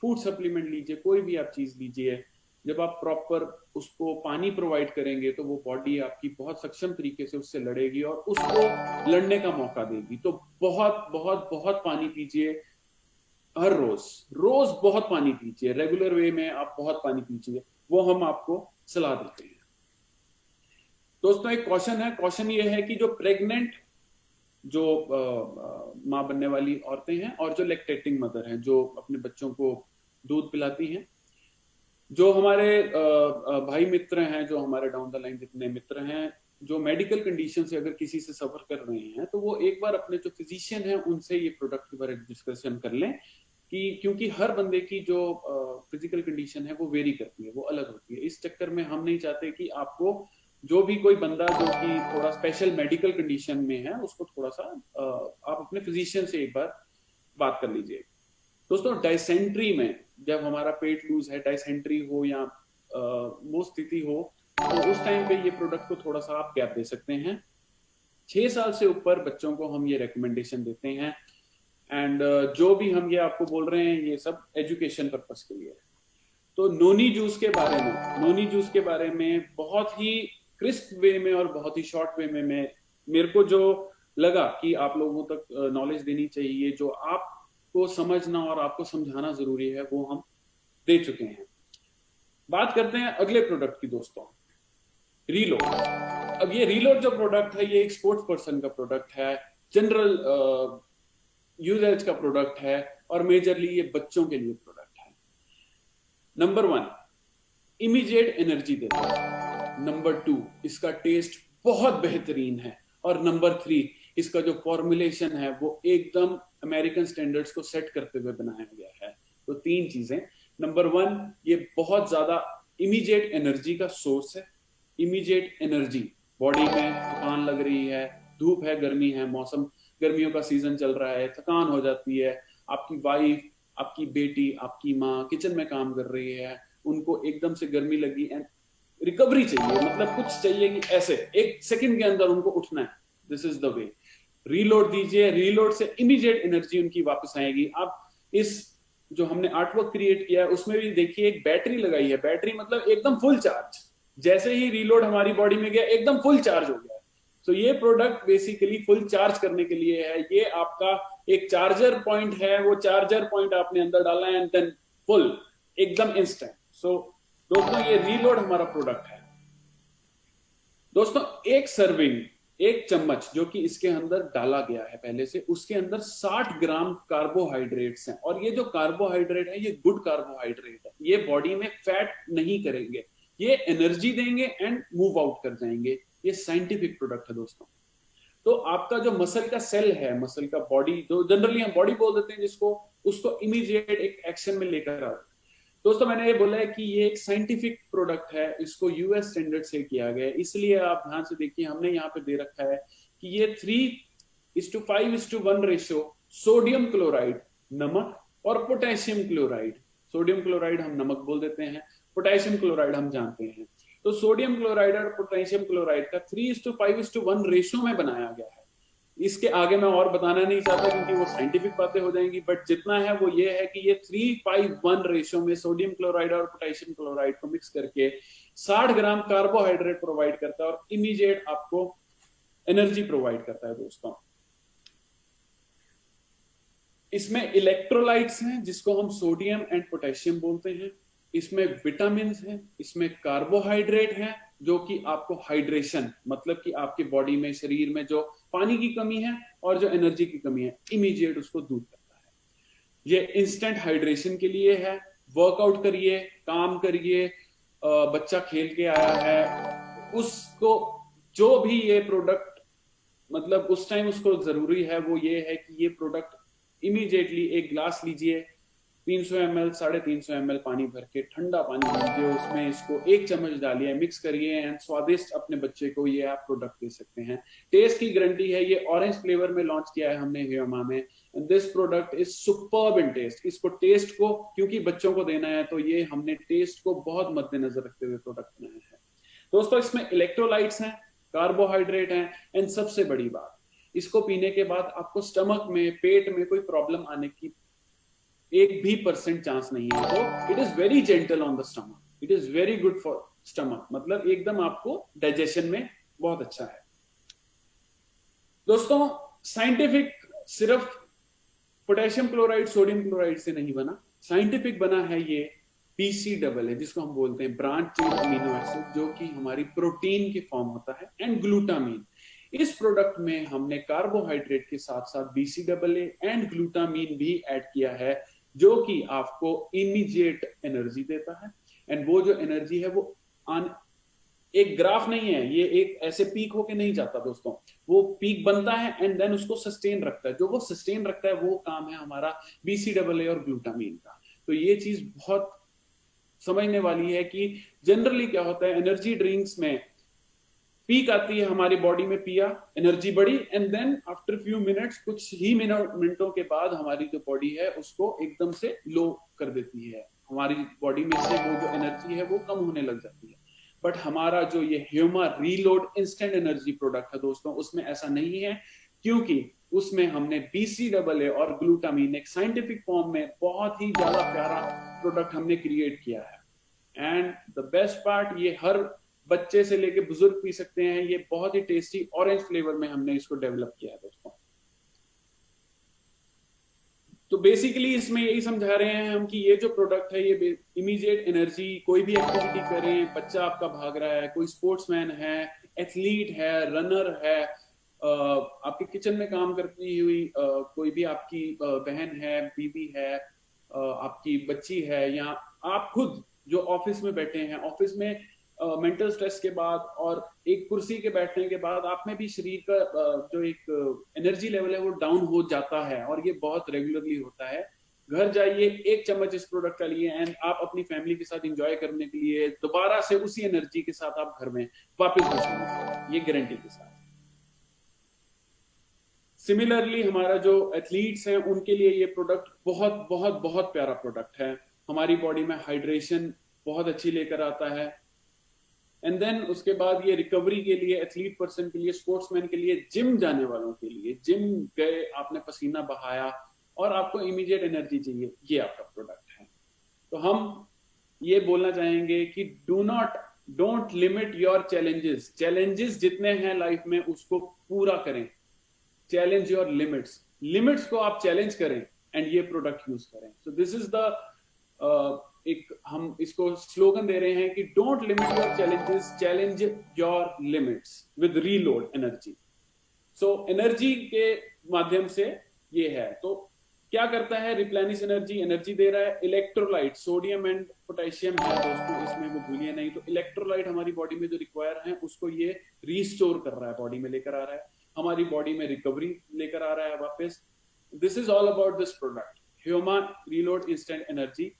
फूड सप्लीमेंट लीजिए, कोई भी आप चीज लीजिए, जब आप प्रॉपर उसको पानी प्रोवाइड करेंगे तो वो बॉडी आपकी बहुत सक्षम तरीके से उससे लड़ेगी और उसको लड़ने का मौका देगी। तो बहुत बहुत बहुत पानी पीजिए हर रोज, रोज बहुत पानी पीजिए, रेगुलर वे में आप बहुत पानी पीजिए, वो हम आपको सलाह देते हैं। दोस्तों एक क्वेश्चन है, क्वेश्चन ये है कि जो प्रेग्नेंट, जो माँ बनने वाली औरतें हैं और जो लैक्टेटिंग मदर हैं, जो अपने बच्चों को दूध पिलाती हैं, जो हमारे भाई मित्र हैं, जो हमारे डाउन द लाइन जितने मित्र हैं जो मेडिकल कंडीशन से अगर किसी से सफर कर रहे हैं, तो वो एक बार अपने जो फिजिशियन हैं उनसे ये प्रोडक्ट के बारे में डिस्कशन कर लें, कि क्योंकि हर बंदे की जो फिजिकल कंडीशन है वो वेरी करती है, वो अलग होती है। इस चक्कर में हम नहीं चाहते कि आपको जो भी कोई बंदा जो कि थोड़ा स्पेशल मेडिकल कंडीशन में है उसको थोड़ा सा आप अपने फिजिशियन से एक बार बात कर लीजिए। दोस्तों डायसेंट्री में जब हमारा पेट लूज है, डायसेंट्री हो या वो स्थिति हो, तो उस टाइम पे ये प्रोडक्ट को थोड़ा सा आप गैप दे सकते हैं। 6 साल से ऊपर बच्चों को हम ये रिकमेंडेशन देते हैं। एंड जो भी हम ये आपको बोल रहे हैं ये सब एजुकेशन पर्पस के लिए है। तो नोनी जूस के बारे में, नोनी जूस के बारे में बहुत ही क्रिस्प वे में और बहुत ही शॉर्ट वे में मेरे को जो लगा कि आप लोगों तक नॉलेज देनी चाहिए, जो आपको समझना और आपको समझाना जरूरी है, वो हम दे चुके हैं। बात करते हैं अगले प्रोडक्ट की दोस्तों, रीलोड। अब ये रीलोड जो प्रोडक्ट है, ये एक स्पोर्ट्स पर्सन का प्रोडक्ट है, जनरल यूजेज का प्रोडक्ट है और मेजरली ये बच्चों के लिए प्रोडक्ट है। नंबर 1, इमीडिएट एनर्जी देता है। नंबर 2, इसका टेस्ट बहुत बेहतरीन है। और नंबर 3, इसका जो फॉर्मुलेशन है वो एकदम अमेरिकन स्टैंडर्ड्स को सेट करते हुए बनाया गया है। तो 3 चीजें, नंबर 1, ये बहुत ज्यादा इमीडिएट एनर्जी का सोर्स है। इमीडिएट एनर्जी, बॉडी में थकान लग रही है, धूप है, गर्मी है, मौसम गर्मियों का सीजन चल रहा है, थकान हो जाती है, आपकी वाइफ, आपकी बेटी, आपकी माँ किचन में काम कर रही है, उनको एकदम से गर्मी लगी एंड रिकवरी चाहिए, मतलब कुछ चाहिए कि ऐसे 1 सेकंड के अंदर उनको उठना है। This is the way, reload दीजिए, रीलोड से इमीडिएट एनर्जी उनकी वापस आएगी। आप इस जो हमने आर्टवर्क क्रिएट किया है उसमें भी देखिए एक बैटरी लगाई है, बैटरी मतलब एकदम फुल चार्ज, जैसे ही रीलोड हमारी बॉडी में गया एकदम फुल चार्ज हो गया। तो ये प्रोडक्ट बेसिकली फुल चार्ज करने के लिए है। ये आपका एक चार्जर पॉइंट है, वो चार्जर पॉइंट आपने अंदर डाला है एंड देन फुल एकदम इंस्टेंट। सो दोस्तों ये रीलोड हमारा प्रोडक्ट है। दोस्तों एक सर्विंग, एक चम्मच जो कि इसके अंदर डाला गया है पहले से, उसके अंदर 60 ग्राम कार्बोहाइड्रेट्स हैं। और ये जो कार्बोहाइड्रेट है ये गुड कार्बोहाइड्रेट है, ये बॉडी में फैट नहीं करेंगे, ये एनर्जी देंगे एंड मूव आउट कर जाएंगे। ये साइंटिफिक प्रोडक्ट है दोस्तों। तो आपका जो मसल का सेल है, मसल का बॉडी, जो जनरली हम बॉडी बोल देते हैं जिसको, उसको इमीडिएट एक एक्शन में लेकर आ, दोस्तों मैंने ये बोला है कि ये एक साइंटिफिक प्रोडक्ट है, इसको यूएस स्टैंडर्ड से किया गया है, इसलिए आप ध्यान से देखिए हमने यहाँ पे दे रखा है कि ये 3:5:1 रेशियो सोडियम क्लोराइड नमक और पोटेशियम क्लोराइड, सोडियम क्लोराइड हम नमक बोल देते हैं, पोटेशियम क्लोराइड हम जानते हैं, तो सोडियम क्लोराइड और पोटेशियम क्लोराइड का 3:5:1 रेशियो में बनाया गया है। इसके आगे मैं और बताना नहीं चाहता क्योंकि वो साइंटिफिक बातें हो जाएंगी, बट जितना है वो ये है कि ये 3:1 रेशियो में सोडियम क्लोराइड और पोटेशियम क्लोराइड को मिक्स करके 60 ग्राम कार्बोहाइड्रेट प्रोवाइड करता है और इमीडिएट आपको एनर्जी प्रोवाइड करता है। दोस्तों इसमें इलेक्ट्रोलाइट्स हैं जिसको हम सोडियम एंड पोटेशियम बोलते हैं, इसमें विटामिन हैं, इसमें कार्बोहाइड्रेट हैं जो कि आपको हाइड्रेशन मतलब कि आपकी बॉडी में शरीर में जो पानी की कमी है और जो एनर्जी की कमी है इमीडिएट उसको दूर करता है। ये इंस्टेंट हाइड्रेशन के लिए है, वर्कआउट करिए, काम करिए, बच्चा खेल के आया है उसको जो भी ये प्रोडक्ट मतलब उस टाइम उसको जरूरी है वो ये है कि ये प्रोडक्ट इमीडिएटली एक ग्लास लीजिए, 300 ml 350 ml पानी भर के ठंडा पानी लीजिए, उसमें इसको 1 चम्मच डालिए, मिक्स करिए एंड स्वादिष्ट अपने बच्चे को ये आप प्रोडक्ट दे सकते हैं। टेस्ट की गारंटी है, ये ऑरेंज फ्लेवर में लॉन्च किया है हमने ह्यूमा में, this product is superb in taste. इसको टेस्ट को क्योंकि बच्चों को देना है तो ये हमने टेस्ट को बहुत मद्देनजर रखते हुए प्रोडक्ट बनाया है। दोस्तों इसमें इलेक्ट्रोलाइट्स हैं, कार्बोहाइड्रेट हैं एंड सबसे बड़ी बात, इसको पीने के बाद आपको स्टमक में पेट में कोई प्रॉब्लम आने की 1% चांस नहीं है। तो it is very gentle on the stomach, it is very good for stomach, मतलब एकदम आपको डाइजेशन में बहुत अच्छा है। दोस्तों साइंटिफिक सिर्फ पोटेशियम क्लोराइड सोडियम क्लोराइड से नहीं बना, साइंटिफिक बना है ये BCAA है जिसको हम बोलते हैं ब्रांच चेन अमीनो एसिड, जो कि हमारी प्रोटीन के फॉर्म होता है, एंड ग्लूटामीन। इस प्रोडक्ट में हमने कार्बोहाइड्रेट के साथ साथ BCAA एंड ग्लूटामीन भी ऐड किया है जो कि आपको इमीडिएट एनर्जी देता है। एंड वो जो एनर्जी है वो एक ग्राफ नहीं है, ये एक ऐसे पीक होके नहीं जाता दोस्तों, वो पीक बनता है एंड देन उसको सस्टेन रखता है, जो वो सस्टेन रखता है वो काम है हमारा BCAA और ग्लूटामीन का। तो ये चीज बहुत समझने वाली है कि जनरली क्या होता है, एनर्जी ड्रिंक्स में पीक आती है हमारी बॉडी में, पिया एनर्जी बढ़ी and then after few minutes कुछ ही मिनटों के बाद हमारी जो बॉडी है उसको एकदम से लो कर देती है, हमारी बॉडी में से वो जो एनर्जी है वो कम होने लग जाती है। बट हमारा जो ये Huma reload instant energy product है दोस्तों, उसमें ऐसा नहीं है क्योंकि उसमें हमने BCAA और ग्लूटामीन एक साइंटिफिक फॉर्म में बहुत ही ज्यादा प्यारा प्रोडक्ट हमने क्रिएट किया है। एंड द बेस्ट पार्ट, ये हर बच्चे से लेके बुजुर्ग पी सकते हैं, ये बहुत ही टेस्टी ऑरेंज फ्लेवर में हमने इसको डेवलप किया है दोस्तों। तो बेसिकली इसमें यही समझा रहे हैं हम कि ये जो प्रोडक्ट है ये इमीडिएट एनर्जी, कोई भी एक्टिविटी करें, बच्चा आपका भाग रहा है, कोई स्पोर्ट्समैन है, एथलीट है, रनर है, आपके किचन में काम करती हुई कोई भी आपकी बहन है, बीबी है, आपकी बच्ची है, या आप खुद जो ऑफिस में बैठे हैं, ऑफिस में मेंटल स्ट्रेस के बाद और एक कुर्सी के बैठने के बाद आप में भी शरीर का जो एक एनर्जी लेवल है वो डाउन हो जाता है और ये बहुत रेगुलरली होता है। घर जाइए, 1 चम्मच इस प्रोडक्ट का लिए एंड आप अपनी फैमिली के साथ एंजॉय करने के लिए दोबारा से उसी एनर्जी के साथ आप घर में वापस घुसेंगे, ये गारंटी के साथ। सिमिलरली हमारा जो एथलीट्स हैं उनके लिए ये प्रोडक्ट बहुत बहुत बहुत प्यारा प्रोडक्ट है, हमारी बॉडी में हाइड्रेशन बहुत अच्छी लेकर आता है। एंड देन उसके बाद ये रिकवरी के लिए, एथलीट पर्सन के लिए, स्पोर्ट्समैन के लिए, जिम जाने वालों के लिए, जिम गए, आपने पसीना बहाया और आपको इमीडिएट एनर्जी चाहिए, ये आपका प्रोडक्ट है। तो हम ये बोलना चाहेंगे कि don't limit your challenges, challenges जितने हैं लाइफ में उसको पूरा करें, चैलेंज योर लिमिट्स को आप चैलेंज करें एंड ये प्रोडक्ट यूज करें। सो दिस इज द एक हम इसको स्लोगन दे रहे हैं कि don't limit your challenges, challenge your limits with reload energy. So energy के माध्यम से ये है, तो क्या करता है, रिप्लेनिश एनर्जी दे रहा है। इलेक्ट्रोलाइट, सोडियम एंड पोटेशियम है दोस्तों इसमें, वो भूलिए नहीं। तो इलेक्ट्रोलाइट हमारी बॉडी में जो रिक्वायर है उसको ये रिस्टोर कर रहा है, बॉडी में लेकर आ रहा है, हमारी बॉडी में रिकवरी लेकर आ रहा है वापस। This is all about this product Huma reload instant energy.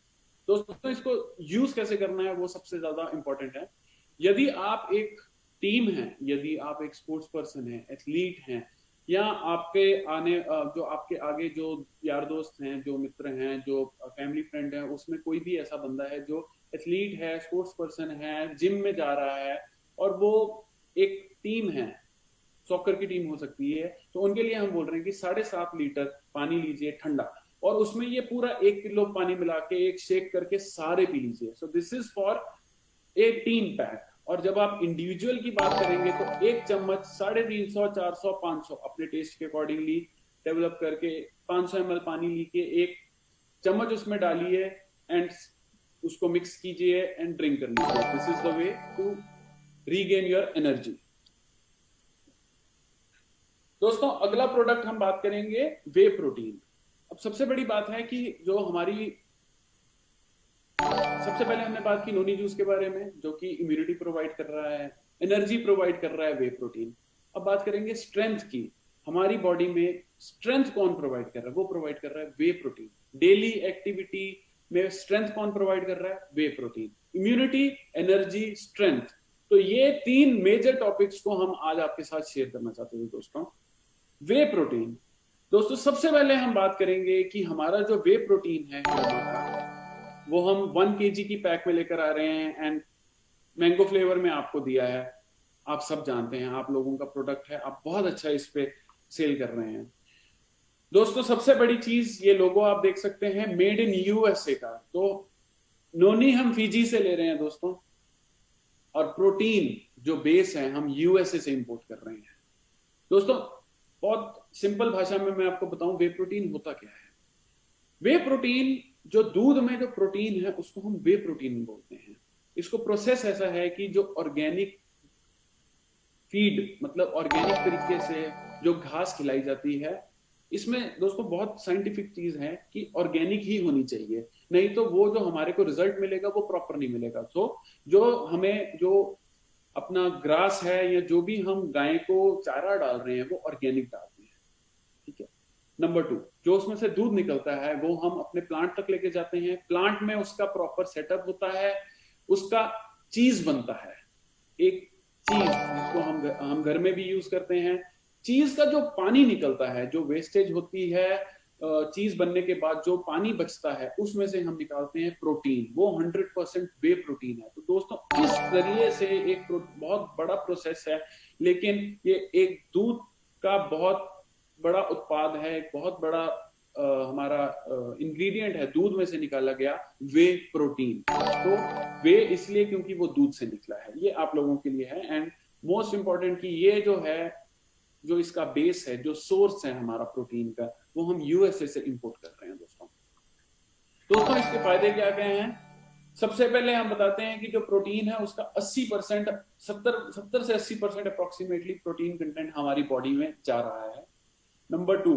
दोस्तों इसको यूज कैसे करना है वो सबसे ज्यादा इंपॉर्टेंट है। यदि आप एक टीम है, यदि आप एक स्पोर्ट्स पर्सन है, एथलीट हैं, या आपके जो आपके आगे जो यार दोस्त हैं, जो मित्र हैं, जो फैमिली फ्रेंड है, उसमें कोई भी ऐसा बंदा है जो एथलीट है, स्पोर्ट्स पर्सन है, जिम में जा रहा है, और वो एक टीम है, सॉकर की टीम हो सकती है, तो उनके लिए हम बोल रहे हैं कि 7.5 लीटर पानी लीजिए ठंडा, और उसमें ये पूरा 1 किलो पानी मिला के एक शेक करके सारे पी लीजिए। So this is for a team pack. और जब आप इंडिविजुअल की बात करेंगे तो एक चम्मच 350, 400, 500 अपने टेस्ट के अकॉर्डिंगली डेवलप करके 500 ml पानी लीके एक चम्मच उसमें डालिए एंड उसको मिक्स कीजिए एंड ड्रिंक कर लीजिए। This is the way to regain your energy. दोस्तों अगला प्रोडक्ट हम बात करेंगे वे प्रोटीन। अब सबसे बड़ी बात है कि जो हमारी, सबसे पहले हमने बात की नोनी जूस के बारे में, जो कि इम्यूनिटी प्रोवाइड कर रहा है, एनर्जी प्रोवाइड कर रहा है वे प्रोटीन। अब बात करेंगे स्ट्रेंथ की। हमारी बॉडी में स्ट्रेंथ कौन प्रोवाइड कर रहा है? वो प्रोवाइड कर रहा है वे प्रोटीन। डेली एक्टिविटी में स्ट्रेंथ कौन प्रोवाइड कर रहा है? वे प्रोटीन। इम्यूनिटी, एनर्जी, स्ट्रेंथ, तो ये 3 मेजर टॉपिक्स को हम आज आपके साथ शेयर करना चाहते हैं दोस्तों। वे प्रोटीन, दोस्तों सबसे पहले हम बात करेंगे कि हमारा जो वे प्रोटीन है वो हम 1 kg की पैक में लेकर आ रहे हैं एंड मैंगो फ्लेवर में आपको दिया है। आप सब जानते हैं, आप लोगों का प्रोडक्ट है, आप बहुत अच्छा इस पे सेल कर रहे हैं। दोस्तों सबसे बड़ी चीज, ये लोगो आप देख सकते हैं, मेड इन यूएसए का। तो नोनी हम फिजी से ले रहे हैं दोस्तों, और प्रोटीन जो बेस है हम यूएसए से इंपोर्ट कर रहे हैं। दोस्तों बहुत सिंपल भाषा में मैं आपको बताऊं वे प्रोटीन होता क्या है। वे प्रोटीन, जो दूध में जो प्रोटीन है उसको हम वे प्रोटीन बोलते हैं। इसको प्रोसेस ऐसा है कि जो ऑर्गेनिक फीड, मतलब ऑर्गेनिक तरीके से जो घास खिलाई जाती है, इसमें दोस्तों बहुत साइंटिफिक चीज है कि ऑर्गेनिक ही होनी चाहिए, नहीं तो वो जो हमारे को रिजल्ट मिलेगा वो प्रॉपर नहीं मिलेगा। तो जो हमें जो अपना ग्रास है या जो भी हम गाय को चारा डाल रहे हैं वो ऑर्गेनिक डालते हैं, ठीक है। नंबर 2, जो उसमें से दूध निकलता है वो हम अपने प्लांट तक लेके जाते हैं। प्लांट में उसका प्रॉपर सेटअप होता है, उसका चीज बनता है, एक चीज जिसको हम घर में भी यूज करते हैं। चीज का जो पानी निकलता है, जो वेस्टेज होती है चीज बनने के बाद जो पानी बचता है, उसमें से हम निकालते हैं प्रोटीन, वो 100% वे प्रोटीन है। तो दोस्तों इस जरिए से एक बहुत बड़ा प्रोसेस है, लेकिन ये एक दूध का बहुत बड़ा उत्पाद है, एक बहुत बड़ा हमारा इंग्रेडिएंट है दूध में से निकाला गया वे प्रोटीन। तो वे इसलिए क्योंकि वो दूध से निकला है, ये आप लोगों के लिए है। एंड मोस्ट इंपॉर्टेंट कि ये जो है, जो इसका बेस है, जो सोर्स है हमारा प्रोटीन का, वो हम यूएसए से इंपोर्ट कर रहे हैं दोस्तों इसके फायदे क्या क्या हैं? सबसे पहले हम बताते हैं कि जो प्रोटीन है उसका 80%, 70 से 80% अप्रोक्सीमेटली प्रोटीन कंटेंट हमारी बॉडी में जा रहा है। नंबर 2,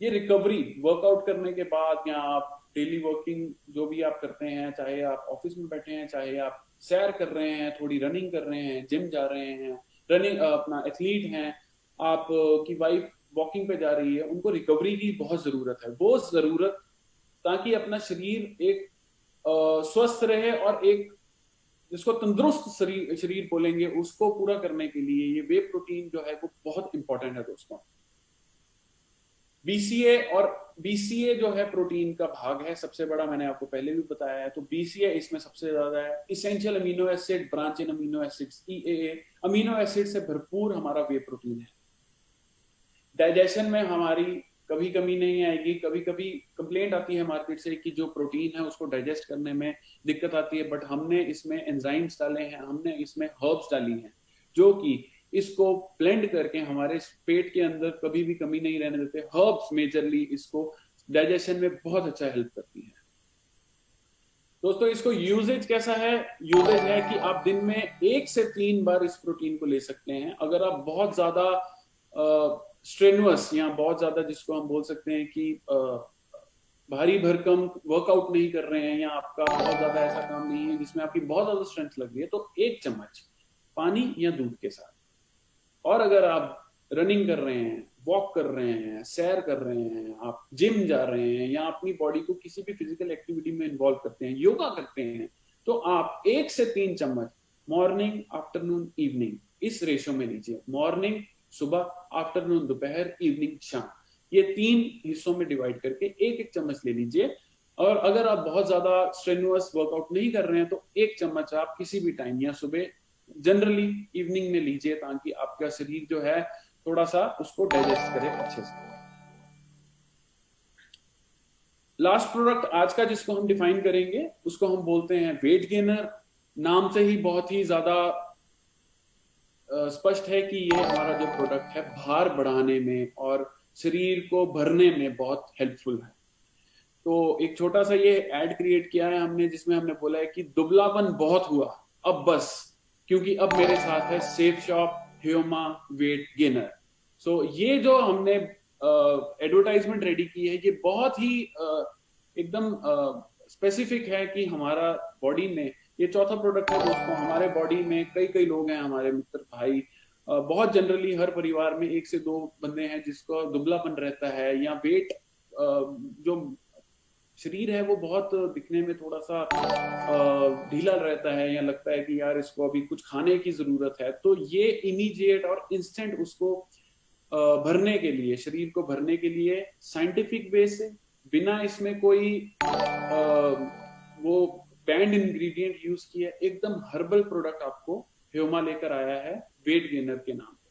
ये रिकवरी, वर्कआउट करने के बाद या आप डेली वर्किंग जो भी आप करते हैं, चाहे आप ऑफिस में बैठे हैं, चाहे आप सैर कर रहे हैं, थोड़ी रनिंग कर रहे हैं, जिम जा रहे हैं, रनिंग अपना एथलीट हैं, आप की वाइफ वॉकिंग पे जा रही है, उनको रिकवरी की बहुत जरूरत है। वो जरूरत, ताकि अपना शरीर एक स्वस्थ रहे और एक जिसको तंदुरुस्त शरीर बोलेंगे, उसको पूरा करने के लिए ये वे प्रोटीन जो है वो बहुत इंपॉर्टेंट है दोस्तों। बीसीए, और बीसीए जो है प्रोटीन का भाग है सबसे बड़ा, मैंने आपको पहले भी बताया है। तो बीसीए इसमें सबसे ज्यादा है। Essential amino acid, branch in amino acids, EAA, amino acid से भरपूर हमारा वे प्रोटीन है। डाइजेशन में हमारी कभी कमी नहीं आएगी। कभी कभी कंप्लेंट आती है मार्केट से कि जो प्रोटीन है उसको डाइजेस्ट करने में दिक्कत आती है, बट हमने इसमें एंजाइम्स डाले हैं, हमने इसमें हर्ब्स डाली हैं, जो कि इसको ब्लेंड करके हमारे पेट के अंदर कभी भी कमी नहीं रहने देते। हर्ब्स मेजरली इसको डाइजेशन में बहुत अच्छा हेल्प करती है दोस्तों। इसको यूजेज कैसा है? यूजेज है कि आप दिन में 1 से 3 बार इस प्रोटीन को ले सकते हैं। अगर आप बहुत ज्यादा स्ट्रेनुअस या बहुत ज्यादा, जिसको हम बोल सकते हैं कि भारी भरकम वर्कआउट नहीं कर रहे हैं, या आपका बहुत ज्यादा ऐसा काम नहीं है जिसमें आपकी बहुत ज्यादा स्ट्रेंथ लग रही है, तो 1 चम्मच पानी या दूध के साथ। और अगर आप रनिंग कर रहे हैं, वॉक कर रहे हैं, सैर कर रहे हैं, आप जिम जा रहे हैं या अपनी बॉडी को किसी भी फिजिकल एक्टिविटी में इन्वॉल्व करते हैं, योगा करते हैं, तो आप 1 से 3 चम्मच मॉर्निंग, आफ्टरनून, इवनिंग इस रेशो में लीजिए। मॉर्निंग सुबह, आफ्टरनून दोपहर, इवनिंग शाम, ये 3 हिस्सों में डिवाइड करके 1-1 चम्मच ले लीजिए। और अगर आप बहुत ज्यादा स्ट्रेनुअस वर्कआउट नहीं कर रहे हैं तो 1 चम्मच आप किसी भी टाइम या सुबह, जनरली इवनिंग में लीजिए, ताकि आपका शरीर जो है थोड़ा सा उसको डाइजेस्ट करे अच्छे से। लास्ट प्रोडक्ट आज का जिसको हम डिफाइन करेंगे उसको हम बोलते हैं वेट गेनर। नाम से ही बहुत ही ज्यादा स्पष्ट है कि ये हमारा जो प्रोडक्ट है भार बढ़ाने में और शरीर को भरने में बहुत हेल्पफुल है। तो एक छोटा सा ये एड क्रिएट किया है हमने, जिसमें हमने बोला है कि दुबलापन बहुत हुआ, अब बस, क्योंकि अब मेरे साथ है सेफ शॉप ह्यूमा वेट गेनर। सो ये जो हमने एडवर्टाइजमेंट रेडी की है, ये बहुत ही एकदम स्पेसिफिक है कि हमारा बॉडी में ये चौथा प्रोडक्ट है दोस्तों। हमारे बॉडी में कई कई लोग हैं, हमारे मित्र भाई, बहुत जनरली हर परिवार में 1 से 2 बंदे हैं जिसको दुबलापन रहता है, या वेट जो शरीर है वो बहुत दिखने में थोड़ा सा ढीला रहता है, या लगता है कि यार इसको अभी कुछ खाने की जरूरत है। तो ये इमीडिएट और इंस्टेंट उसको भरने के लिए, शरीर को भरने के लिए साइंटिफिक वे से, बिना इसमें कोई वो बैंड इंग्रेडिएंट यूज किया, एकदम हर्बल प्रोडक्ट आपको ह्यूमा लेकर आया है वेट गेनर के नाम पे।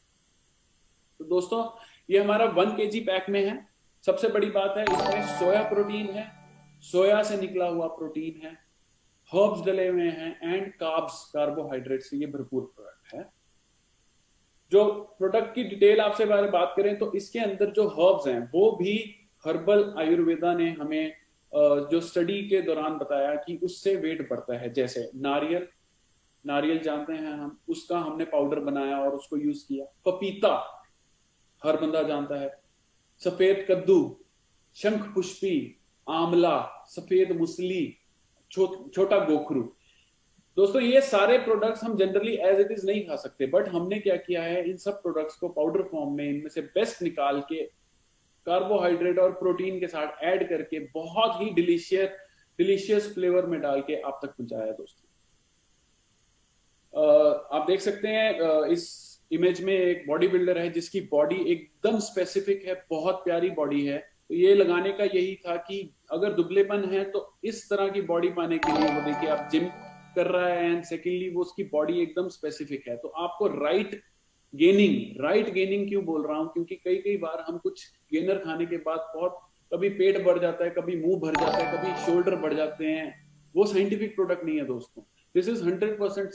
तो दोस्तों ये हमारा 1 kg पैक में है। सबसे बड़ी बात है इसमें सोया प्रोटीन है, सोया से निकला हुआ प्रोटीन है, हर्ब्स डले हुए हैं एंड कार्ब्स, कार्बोहाइड्रेट से ये भरपूर प्रोडक्ट है। जो प्रोडक्ट की डिटेल आपसे बारे बात करें तो इसके अंदर जो हर्ब्स हैं वो भी हर्बल आयुर्वेदा ने हमें जो स्टडी के दौरान बताया कि उससे वेट बढ़ता है। जैसे नारियल, नारियल जानते हैं हम, उसका हमने पाउडर बनाया और उसको यूज किया। पपीता हर बंदा जानता है। सफेद कद्दू, शंख पुष्पी, आंवला, सफेद मुसली, छोटा गोखरू। दोस्तों ये सारे प्रोडक्ट्स हम जनरली एज इट इज नहीं खा सकते, बट हमने क्या किया है, इन सब प्रोडक्ट्स को पाउडर फॉर्म में इनमें से बेस्ट निकाल के कार्बोहाइड्रेट और प्रोटीन के साथ ऐड करके बहुत ही डिलीशियस फ्लेवर में डाल के आप तक पहुंचाया है दोस्तों। आप देख सकते हैं इस इमेज में एक बॉडी बिल्डर है जिसकी बॉडी एकदम स्पेसिफिक है, बहुत प्यारी बॉडी है। तो ये लगाने का यही था कि अगर दुबलेपन है तो इस तरह की बॉडी पाने के लिए, वो देखिए आप जिम कर रहा है, एंड सेकेंडली वो उसकी बॉडी एकदम स्पेसिफिक है। तो आपको राइट गेनिंग क्यों बोल रहा हूं, क्योंकि कई कई बार हम कुछ गेनर खाने के बाद बहुत, कभी पेट बढ़ जाता है, कभी मुंह भर जाता है, कभी शोल्डर बढ़ जाते हैं। वो साइंटिफिक प्रोडक्ट नहीं है दोस्तों। दिस इज 100%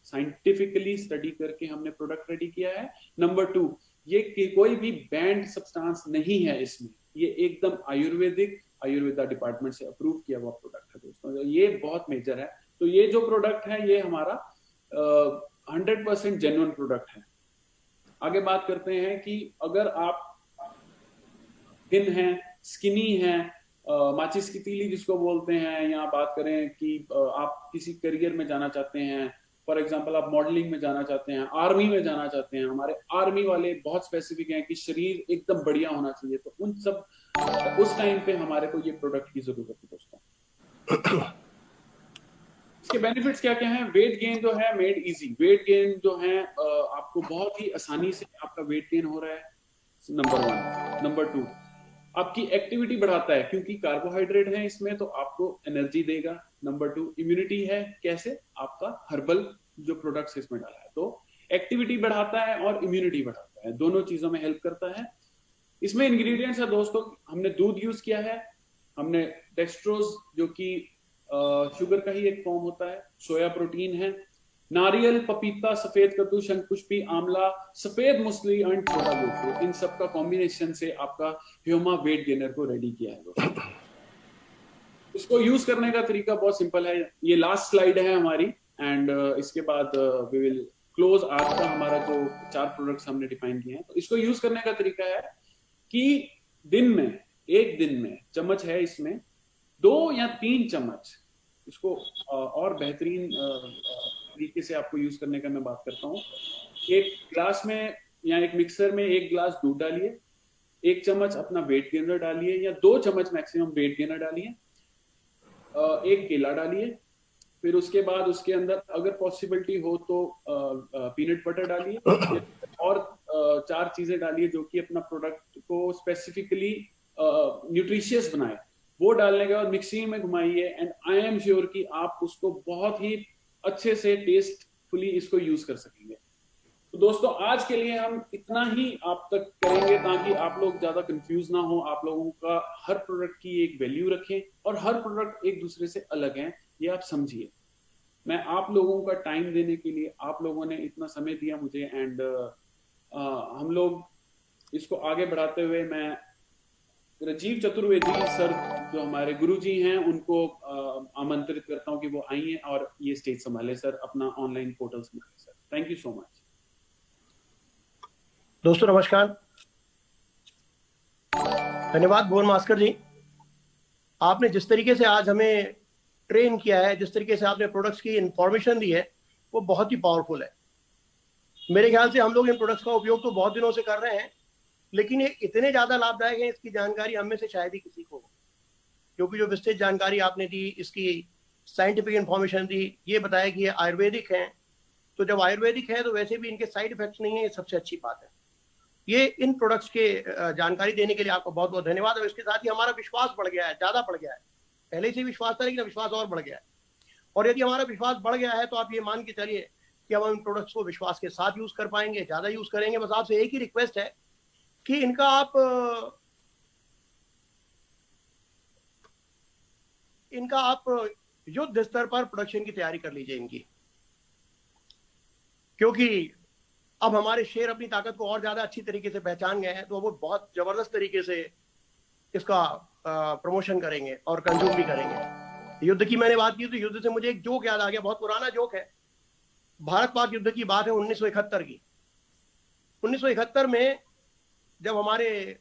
साइंटिफिकली स्टडी करके हमने प्रोडक्ट रेडी किया है। नंबर 2, ये कोई भी बैंड सब्सटेंस नहीं है इसमें, ये एकदम आयुर्वेदा डिपार्टमेंट से अप्रूव किया हुआ प्रोडक्ट है दोस्तों। ये बहुत मेजर है। तो ये जो प्रोडक्ट है ये हमारा 100% जेन्युइन प्रोडक्ट है। आगे बात करते हैं कि अगर आप थिन हैं, स्किनी हैं, माचिस की तीली जिसको बोलते हैं, या बात करें कि आप किसी करियर में जाना चाहते हैं, फॉर एग्जांपल आप मॉडलिंग में जाना चाहते हैं, आर्मी में जाना चाहते हैं, हमारे आर्मी वाले बहुत स्पेसिफिक हैं कि शरीर एकदम बढ़िया होना चाहिए, तो उन सब उस टाइम पे हमारे को ये प्रोडक्ट की जरूरत है दोस्तों। इसके बेनिफिट्स क्या क्या हैं? वेट गेन जो है मेड इजी, वेट गेन जो है आपको बहुत ही आसानी से आपका वेट गेन हो रहा है, नंबर 1। नंबर 2, आपकी एक्टिविटी बढ़ाता है क्योंकि कार्बोहाइड्रेट है इसमें, तो आपको एनर्जी देगा। नंबर 2, इम्यूनिटी है, कैसे? आपका हर्बल जो प्रोडक्ट्स इसमें डाला है, तो एक्टिविटी बढ़ाता है और इम्यूनिटी बढ़ाता है, दोनों चीजों में हेल्प करता है। इसमें इंग्रेडिएंट्स है दोस्तों, हमने दूध यूज किया है, हमने डेक्सट्रोज जो कि शुगर का ही एक फॉर्म होता है, सोया प्रोटीन है, नारियल, पपीता, सफेद कद्दू, शंखपुष्पी, आंवला, सफेद मूसली एंड छोटा गोखरू, इन सब का कॉम्बिनेशन से आपका ह्यूमा वेट गेनर को रेडी किया है दोस्तों। इसको यूज करने का तरीका बहुत सिंपल है, ये लास्ट स्लाइड है हमारी, एंड इसके बाद वी विल क्लोज आज का हमारा जो 4 प्रोडक्ट्स हमने डिफाइन किए हैं। तो इसको यूज करने का तरीका है कि एक दिन में चम्मच है इसमें 2 या 3 चम्मच, इसको और बेहतरीन तरीके से आपको यूज करने का मैं बात करता हूँ। एक ग्लास में या एक मिक्सर में 1 गिलास दूध डालिए, 1 चम्मच अपना वेट गेनर डालिए या 2 चम्मच मैक्सिमम वेट गेनर डालिए, 1 केला डालिए, फिर उसके बाद उसके अंदर अगर पॉसिबिलिटी हो तो पीनट बटर डालिए और 4 चीजें डालिए जो कि अपना प्रोडक्ट को स्पेसिफिकली न्यूट्रिशियस बनाए। वो डालने के बाद मिक्सिंग में घुमाइए एंड आई एम श्योर कि आप उसको बहुत ही अच्छे से टेस्टफुली इसको यूज कर सकेंगे। तो दोस्तों आज के लिए हम इतना ही आप तक करेंगे ताकि आप लोग ज्यादा कंफ्यूज ना हो, आप लोगों का हर प्रोडक्ट की एक वैल्यू रखें और हर प्रोडक्ट एक दूसरे से अलग है, ये आप समझिए। मैं आप लोगों का टाइम देने के लिए, आप लोगों ने इतना समय दिया मुझे एंड हम लोग इसको आगे बढ़ाते हुए मैं राजीव चतुर्वेदी सर जो हमारे गुरुजी हैं उनको आमंत्रित करता हूं कि वो आइए और ये स्टेज संभाले सर, अपना ऑनलाइन पोर्टल संभाले sir. Thank you so much. दोस्तों नमस्कार, धन्यवाद भुवन मास्कर जी। आपने जिस तरीके से आज हमें ट्रेन किया है, जिस तरीके से आपने प्रोडक्ट्स की इंफॉर्मेशन दी है, वो बहुत ही पावरफुल है। मेरे ख्याल से हम लोग इन प्रोडक्ट्स का उपयोग तो बहुत दिनों से कर रहे हैं, लेकिन ये इतने ज़्यादा लाभदायक है, इसकी जानकारी हम में से शायद ही किसी को हो। क्योंकि जो विस्तृत जानकारी आपने दी, इसकी साइंटिफिक इंफॉर्मेशन दी, ये बताया कि ये आयुर्वेदिक हैं, तो जब आयुर्वेदिक है तो वैसे भी इनके साइड इफेक्ट्स नहीं है, ये सबसे अच्छी बात है। ये इन प्रोडक्ट्स के जानकारी देने के लिए आपको बहुत बहुत धन्यवाद। और इसके साथ ही हमारा विश्वास बढ़ गया है, ज़्यादा बढ़ गया है। पहले से विश्वास था लेकिन विश्वास और बढ़ गया है। और यदि हमारा विश्वास बढ़ गया है तो आप ये मान के चलिए कि अब हम इन प्रोडक्ट्स को विश्वास के साथ यूज कर पाएंगे, ज़्यादा यूज करेंगे। बस आपसे एक ही रिक्वेस्ट है कि इनका आप युद्ध स्तर पर प्रोडक्शन की तैयारी कर लीजिए इनकी, क्योंकि अब हमारे शेर अपनी ताकत को और ज्यादा अच्छी तरीके से पहचान गए हैं, तो वो बहुत जबरदस्त तरीके से इसका प्रमोशन करेंगे और कंज्यूम भी करेंगे। युद्ध की मैंने बात की तो युद्ध से मुझे एक जोक याद आ गया, बहुत पुराना जोक है। भारत पाक युद्ध की बात है 1971 की। 1971 में जब हमारे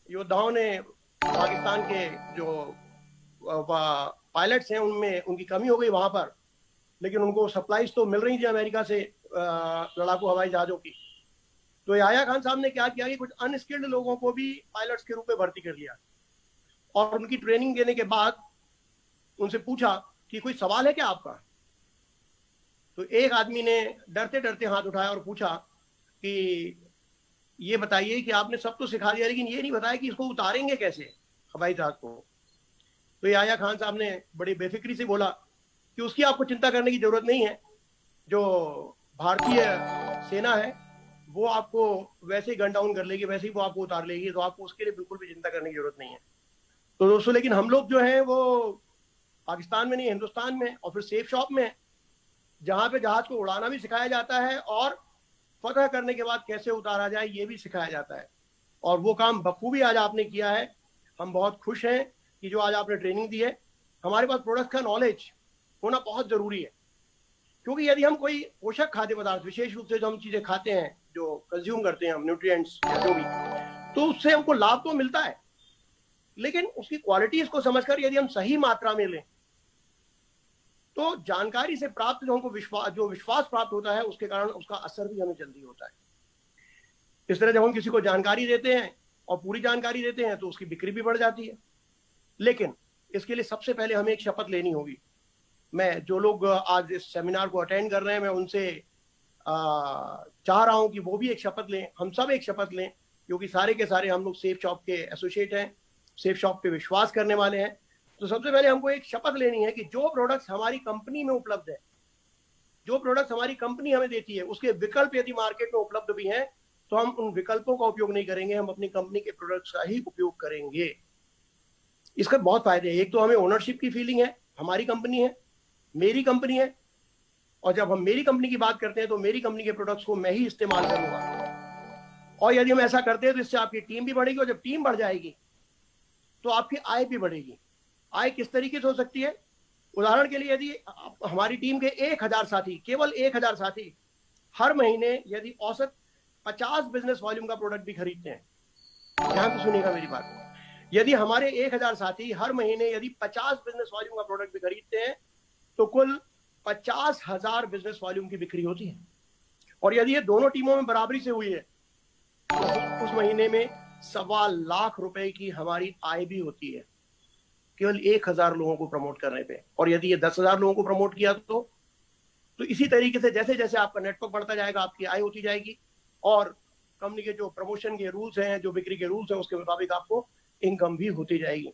योद्धाओं ने पाकिस्तान के जो पायलट्स हैं उनमें उनकी कमी हो गई वहां पर, लेकिन उनको सप्लाईज तो मिल रही थी अमेरिका से लड़ाकू हवाई जहाजों की। तो याह्या खान साहब ने क्या किया कि कुछ अनस्किल्ड लोगों को भी पायलट्स के रूप में भर्ती कर लिया और उनकी ट्रेनिंग देने के बाद उनसे पूछा कि कोई सवाल है क्या आपका। तो एक आदमी ने डरते डरते हाथ उठाया और पूछा कि ये बताइए कि आपने सब तो सिखा दिया लेकिन ये नहीं बताया कि इसको उतारेंगे कैसे हवाई जहाज को। तो याह्या खान साहब ने बड़ी बेफिक्री से बोला कि उसकी आपको चिंता करने की जरूरत नहीं है, जो भारतीय सेना है वो आपको वैसे ही गन डाउन कर लेगी, वैसे ही वो आपको उतार लेगी, तो आपको उसके लिए बिल्कुल भी चिंता करने की जरूरत नहीं है। तो दोस्तों लेकिन हम लोग जो हैं वो पाकिस्तान में नहीं, हिंदुस्तान में, और फिर सेफ शॉप में, जहाँ पे जहाज को उड़ाना भी सिखाया जाता है और फतह करने के बाद कैसे उतारा जाए ये भी सिखाया जाता है। और वो काम बखूबी आज आपने किया है। हम बहुत खुश हैं कि जो आज आपने ट्रेनिंग दी है। हमारे पास प्रोडक्ट का नॉलेज होना बहुत जरूरी है, क्योंकि यदि हम कोई पोषक खाद्य पदार्थ, विशेष रूप से जो हम चीजें खाते हैं, जो कंज्यूम करते हैं हम, न्यूट्रिएंट्स या जो भी, तो उससे हमको लाभ तो मिलता है, लेकिन उसकी क्वालिटी इसको समझकर यदि हम सही मात्रा में लें तो जानकारी से प्राप्त जो हमको विश्वास प्राप्त होता है, उसके कारण उसका असर भी हमें जल्दी होता है। इस तरह जब हम किसी को जानकारी देते हैं और पूरी जानकारी देते हैं तो उसकी बिक्री भी बढ़ जाती है। लेकिन इसके लिए सबसे पहले हमें एक शपथ लेनी होगी। मैं जो लोग आज इस सेमिनार को अटेंड कर रहे हैं, मैं उनसे चाह रहा हूं कि वो भी एक शपथ लें, हम सब एक शपथ लें, क्योंकि सारे के सारे हम लोग सेफ शॉप के एसोसिएट हैं, सेफ शॉप पे विश्वास करने वाले हैं। तो सबसे पहले हमको एक शपथ लेनी है कि जो प्रोडक्ट्स हमारी कंपनी में उपलब्ध है, जो प्रोडक्ट्स हमारी कंपनी हमें देती है, उसके विकल्प यदि मार्केट में उपलब्ध भी हैं तो हम उन विकल्पों का उपयोग नहीं करेंगे, हम अपनी कंपनी के प्रोडक्ट्स का ही उपयोग करेंगे। इसका बहुत फायदे हैं। एक तो हमें ओनरशिप की फीलिंग है, हमारी कंपनी है, मेरी कंपनी है, और जब हम मेरी कंपनी की बात करते हैं तो मेरी कंपनी के प्रोडक्ट्स को मैं ही इस्तेमाल करूंगा। और यदि हम ऐसा करते हैं तो इससे आपकी टीम भी बढ़ेगी, और जब टीम बढ़ जाएगी तो आपकी आय भी बढ़ेगी। आय किस तरीके से हो सकती है? उदाहरण के लिए यदि हमारी टीम के 1000 साथी, केवल 1000 साथी हर महीने यदि औसत 50 बिजनेस वॉल्यूम का प्रोडक्ट भी खरीदते हैं, ध्यान से सुनिएगा मेरी बात, यदि हमारे 1000 साथी हर महीने यदि 50 बिजनेस वॉल्यूम का प्रोडक्ट भी खरीदते हैं तो कुल 50,000 बिजनेस वॉल्यूम की बिक्री होती है। और यदि ये दोनों टीमों में बराबरी से हुई है तो उस महीने में 1.25 लाख रुपए की हमारी आय भी होती है केवल 1000 लोगों को प्रमोट करने पे। और यदि ये 10,000 लोगों को प्रमोट किया तो इसी तरीके से जैसे जैसे आपका नेटवर्क बढ़ता जाएगा आपकी आय होती जाएगी, और कंपनी के जो प्रमोशन के रूल्स हैं, जो बिक्री के रूल्स हैं, उसके मुताबिक आपको इनकम भी होती जाएगी।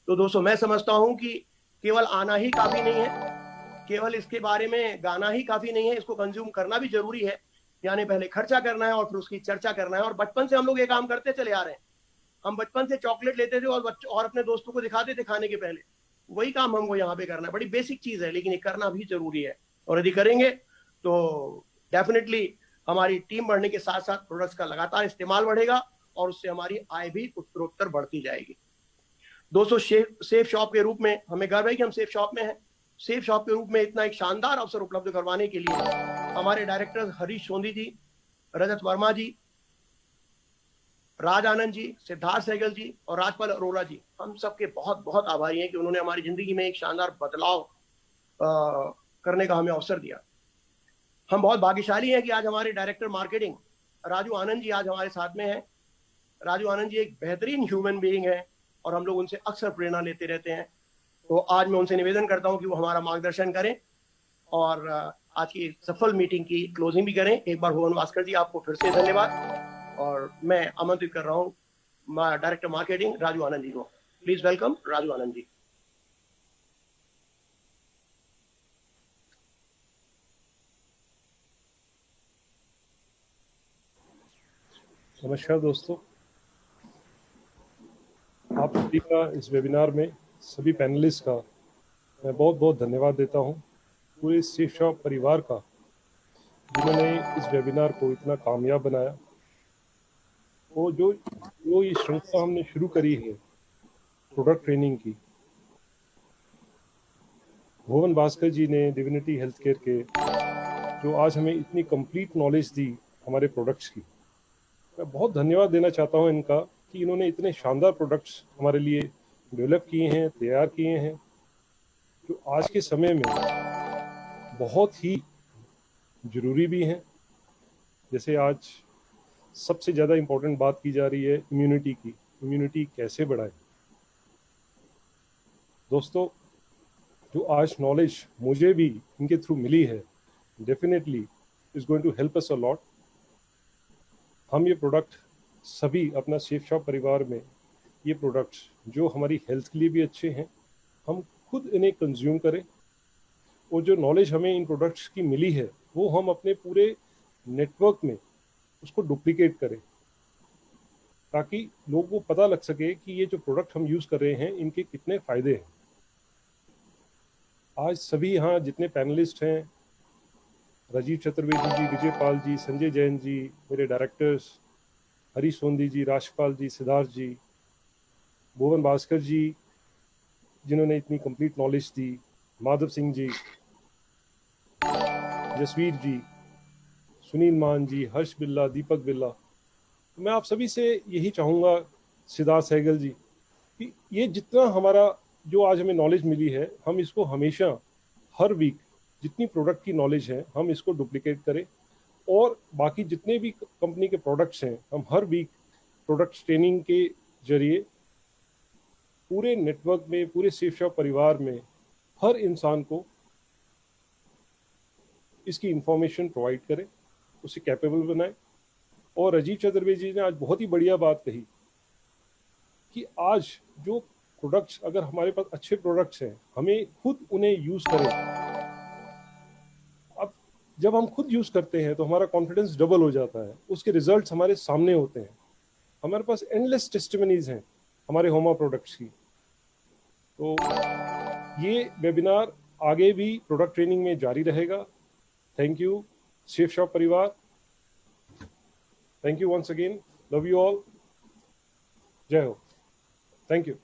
तो दोस्तों, मैं समझता हूं कि केवल आना ही काफी नहीं है, केवल इसके बारे में गाना ही काफी नहीं है, इसको कंज्यूम करना भी जरूरी है। यानी पहले खर्चा करना है और फिर उसकी चर्चा करना है। और बचपन से हम लोग ये काम करते चले आ रहे हैं। हम बचपन से चॉकलेट लेते थे और अपने दोस्तों को दिखाते थे खाने के पहले। वही काम हमको यहाँ पे करना है। बड़ी बेसिक चीज है, लेकिन ये करना भी जरूरी है। और यदि करेंगे तो डेफिनेटली हमारी टीम बढ़ने के साथ साथ प्रोडक्ट्स का लगातार इस्तेमाल बढ़ेगा और उससे हमारी आय भी उत्तरोत्तर बढ़ती जाएगी। दोस्तों, सेफ शॉप के रूप में हमें गर्व है कि हम सेफ शॉप में हैं। सेफ शॉप के रूप में इतना एक शानदार अवसर उपलब्ध करवाने के लिए हमारे डायरेक्टर हरीश सोंधी जी, रजत वर्मा जी, राज आनंद जी, सिद्धार्थ सहगल जी और राजपाल अरोरा जी, हम सबके बहुत बहुत आभारी हैं कि उन्होंने हमारी जिंदगी में एक शानदार बदलाव करने का हमें अवसर दिया। हम बहुत भाग्यशाली हैं कि आज हमारे डायरेक्टर मार्केटिंग राजू आनंद जी आज हमारे साथ में हैं। राजू आनंद जी एक बेहतरीन ह्यूमन बीइंग है और हम लोग उनसे अक्सर प्रेरणा लेते रहते हैं। तो आज मैं उनसे निवेदन करता हूं कि वो हमारा मार्गदर्शन करें और आज की सफल मीटिंग की क्लोजिंग भी करें। एक बार भुवन भास्कर जी, आपको फिर से धन्यवाद और मैं आमंत्रित कर रहा हूं डायरेक्टर मार्केटिंग राजू आनंद जी को। Please welcome Raju Anand ji. नमस्कार दोस्तों, आप सभी का इस वेबिनार में सभी पैनलिस्ट का मैं बहुत बहुत धन्यवाद देता हूं। पूरे सेफ शॉप परिवार का, जिन्होंने इस वेबिनार को इतना कामयाब बनाया। वो जो ये श्रृंखला हमने शुरू करी है प्रोडक्ट ट्रेनिंग की, भुवन भास्कर जी ने डिविनिटी हेल्थ केयर के जो आज हमें इतनी कंप्लीट नॉलेज दी हमारे प्रोडक्ट्स की, मैं बहुत धन्यवाद देना चाहता हूं इनका कि इन्होंने इतने शानदार प्रोडक्ट्स हमारे लिए डेवलप किए हैं, तैयार किए हैं, जो आज के समय में बहुत ही ज़रूरी भी हैं। जैसे आज सबसे ज़्यादा इम्पोर्टेंट बात की जा रही है इम्यूनिटी की, इम्यूनिटी कैसे बढ़ाएं। दोस्तों, जो आज नॉलेज मुझे भी इनके थ्रू मिली है, definitely is going to help us a lot. हम ये प्रोडक्ट सभी अपना सेफ शॉप परिवार में ये प्रोडक्ट्स जो हमारी हेल्थ के लिए भी अच्छे हैं, हम खुद इन्हें कंज्यूम करें और जो नॉलेज हमें इन प्रोडक्ट्स की मिली है वो हम अपने पूरे नेटवर्क में उसको डुप्लीकेट करें, ताकि लोगों को पता लग सके कि ये जो प्रोडक्ट हम यूज़ कर रहे हैं इनके कितने फ़ायदे हैं। आज सभी यहाँ जितने पैनलिस्ट हैं, राजीव चतुर्वेदी जी, विजय पाल जी, संजय जैन जी, मेरे डायरेक्टर्स हरीश सोंधी जी, राजपाल जी, सिद्धार्थ जी, भुवन भास्कर जी जिन्होंने इतनी कंप्लीट नॉलेज दी, माधव सिंह जी, जसवीर जी, सुनील मान जी, हर्ष बिल्ला, दीपक बिल्ला, तो मैं आप सभी से यही चाहूँगा, सिद्धार्थ सहगल जी, कि ये जितना हमारा जो आज हमें नॉलेज मिली है, हम इसको हमेशा हर वीक जितनी प्रोडक्ट की नॉलेज है हम इसको डुप्लीकेट करें और बाकी जितने भी कंपनी के प्रोडक्ट्स हैं हम हर वीक प्रोडक्ट ट्रेनिंग के जरिए पूरे नेटवर्क में, पूरे सेफ शॉप परिवार में हर इंसान को इसकी इंफॉर्मेशन प्रोवाइड करें, उसे कैपेबल बनाएं। और राजीव चतुर्वेदी जी ने आज बहुत ही बढ़िया बात कही कि आज जो प्रोडक्ट्स, अगर हमारे पास अच्छे प्रोडक्ट्स हैं, हमें खुद उन्हें यूज़ करें। अब जब हम खुद यूज़ करते हैं तो हमारा कॉन्फिडेंस डबल हो जाता है, उसके रिजल्ट्स हमारे सामने होते हैं। हमारे पास एंडलेस टेस्टिमनीज हैं हमारे होमा प्रोडक्ट्स की। तो ये वेबिनार आगे भी प्रोडक्ट ट्रेनिंग में जारी रहेगा। थैंक यू सेफ शॉप परिवार, thank you once again, love you all, जय हो, थैंक यू।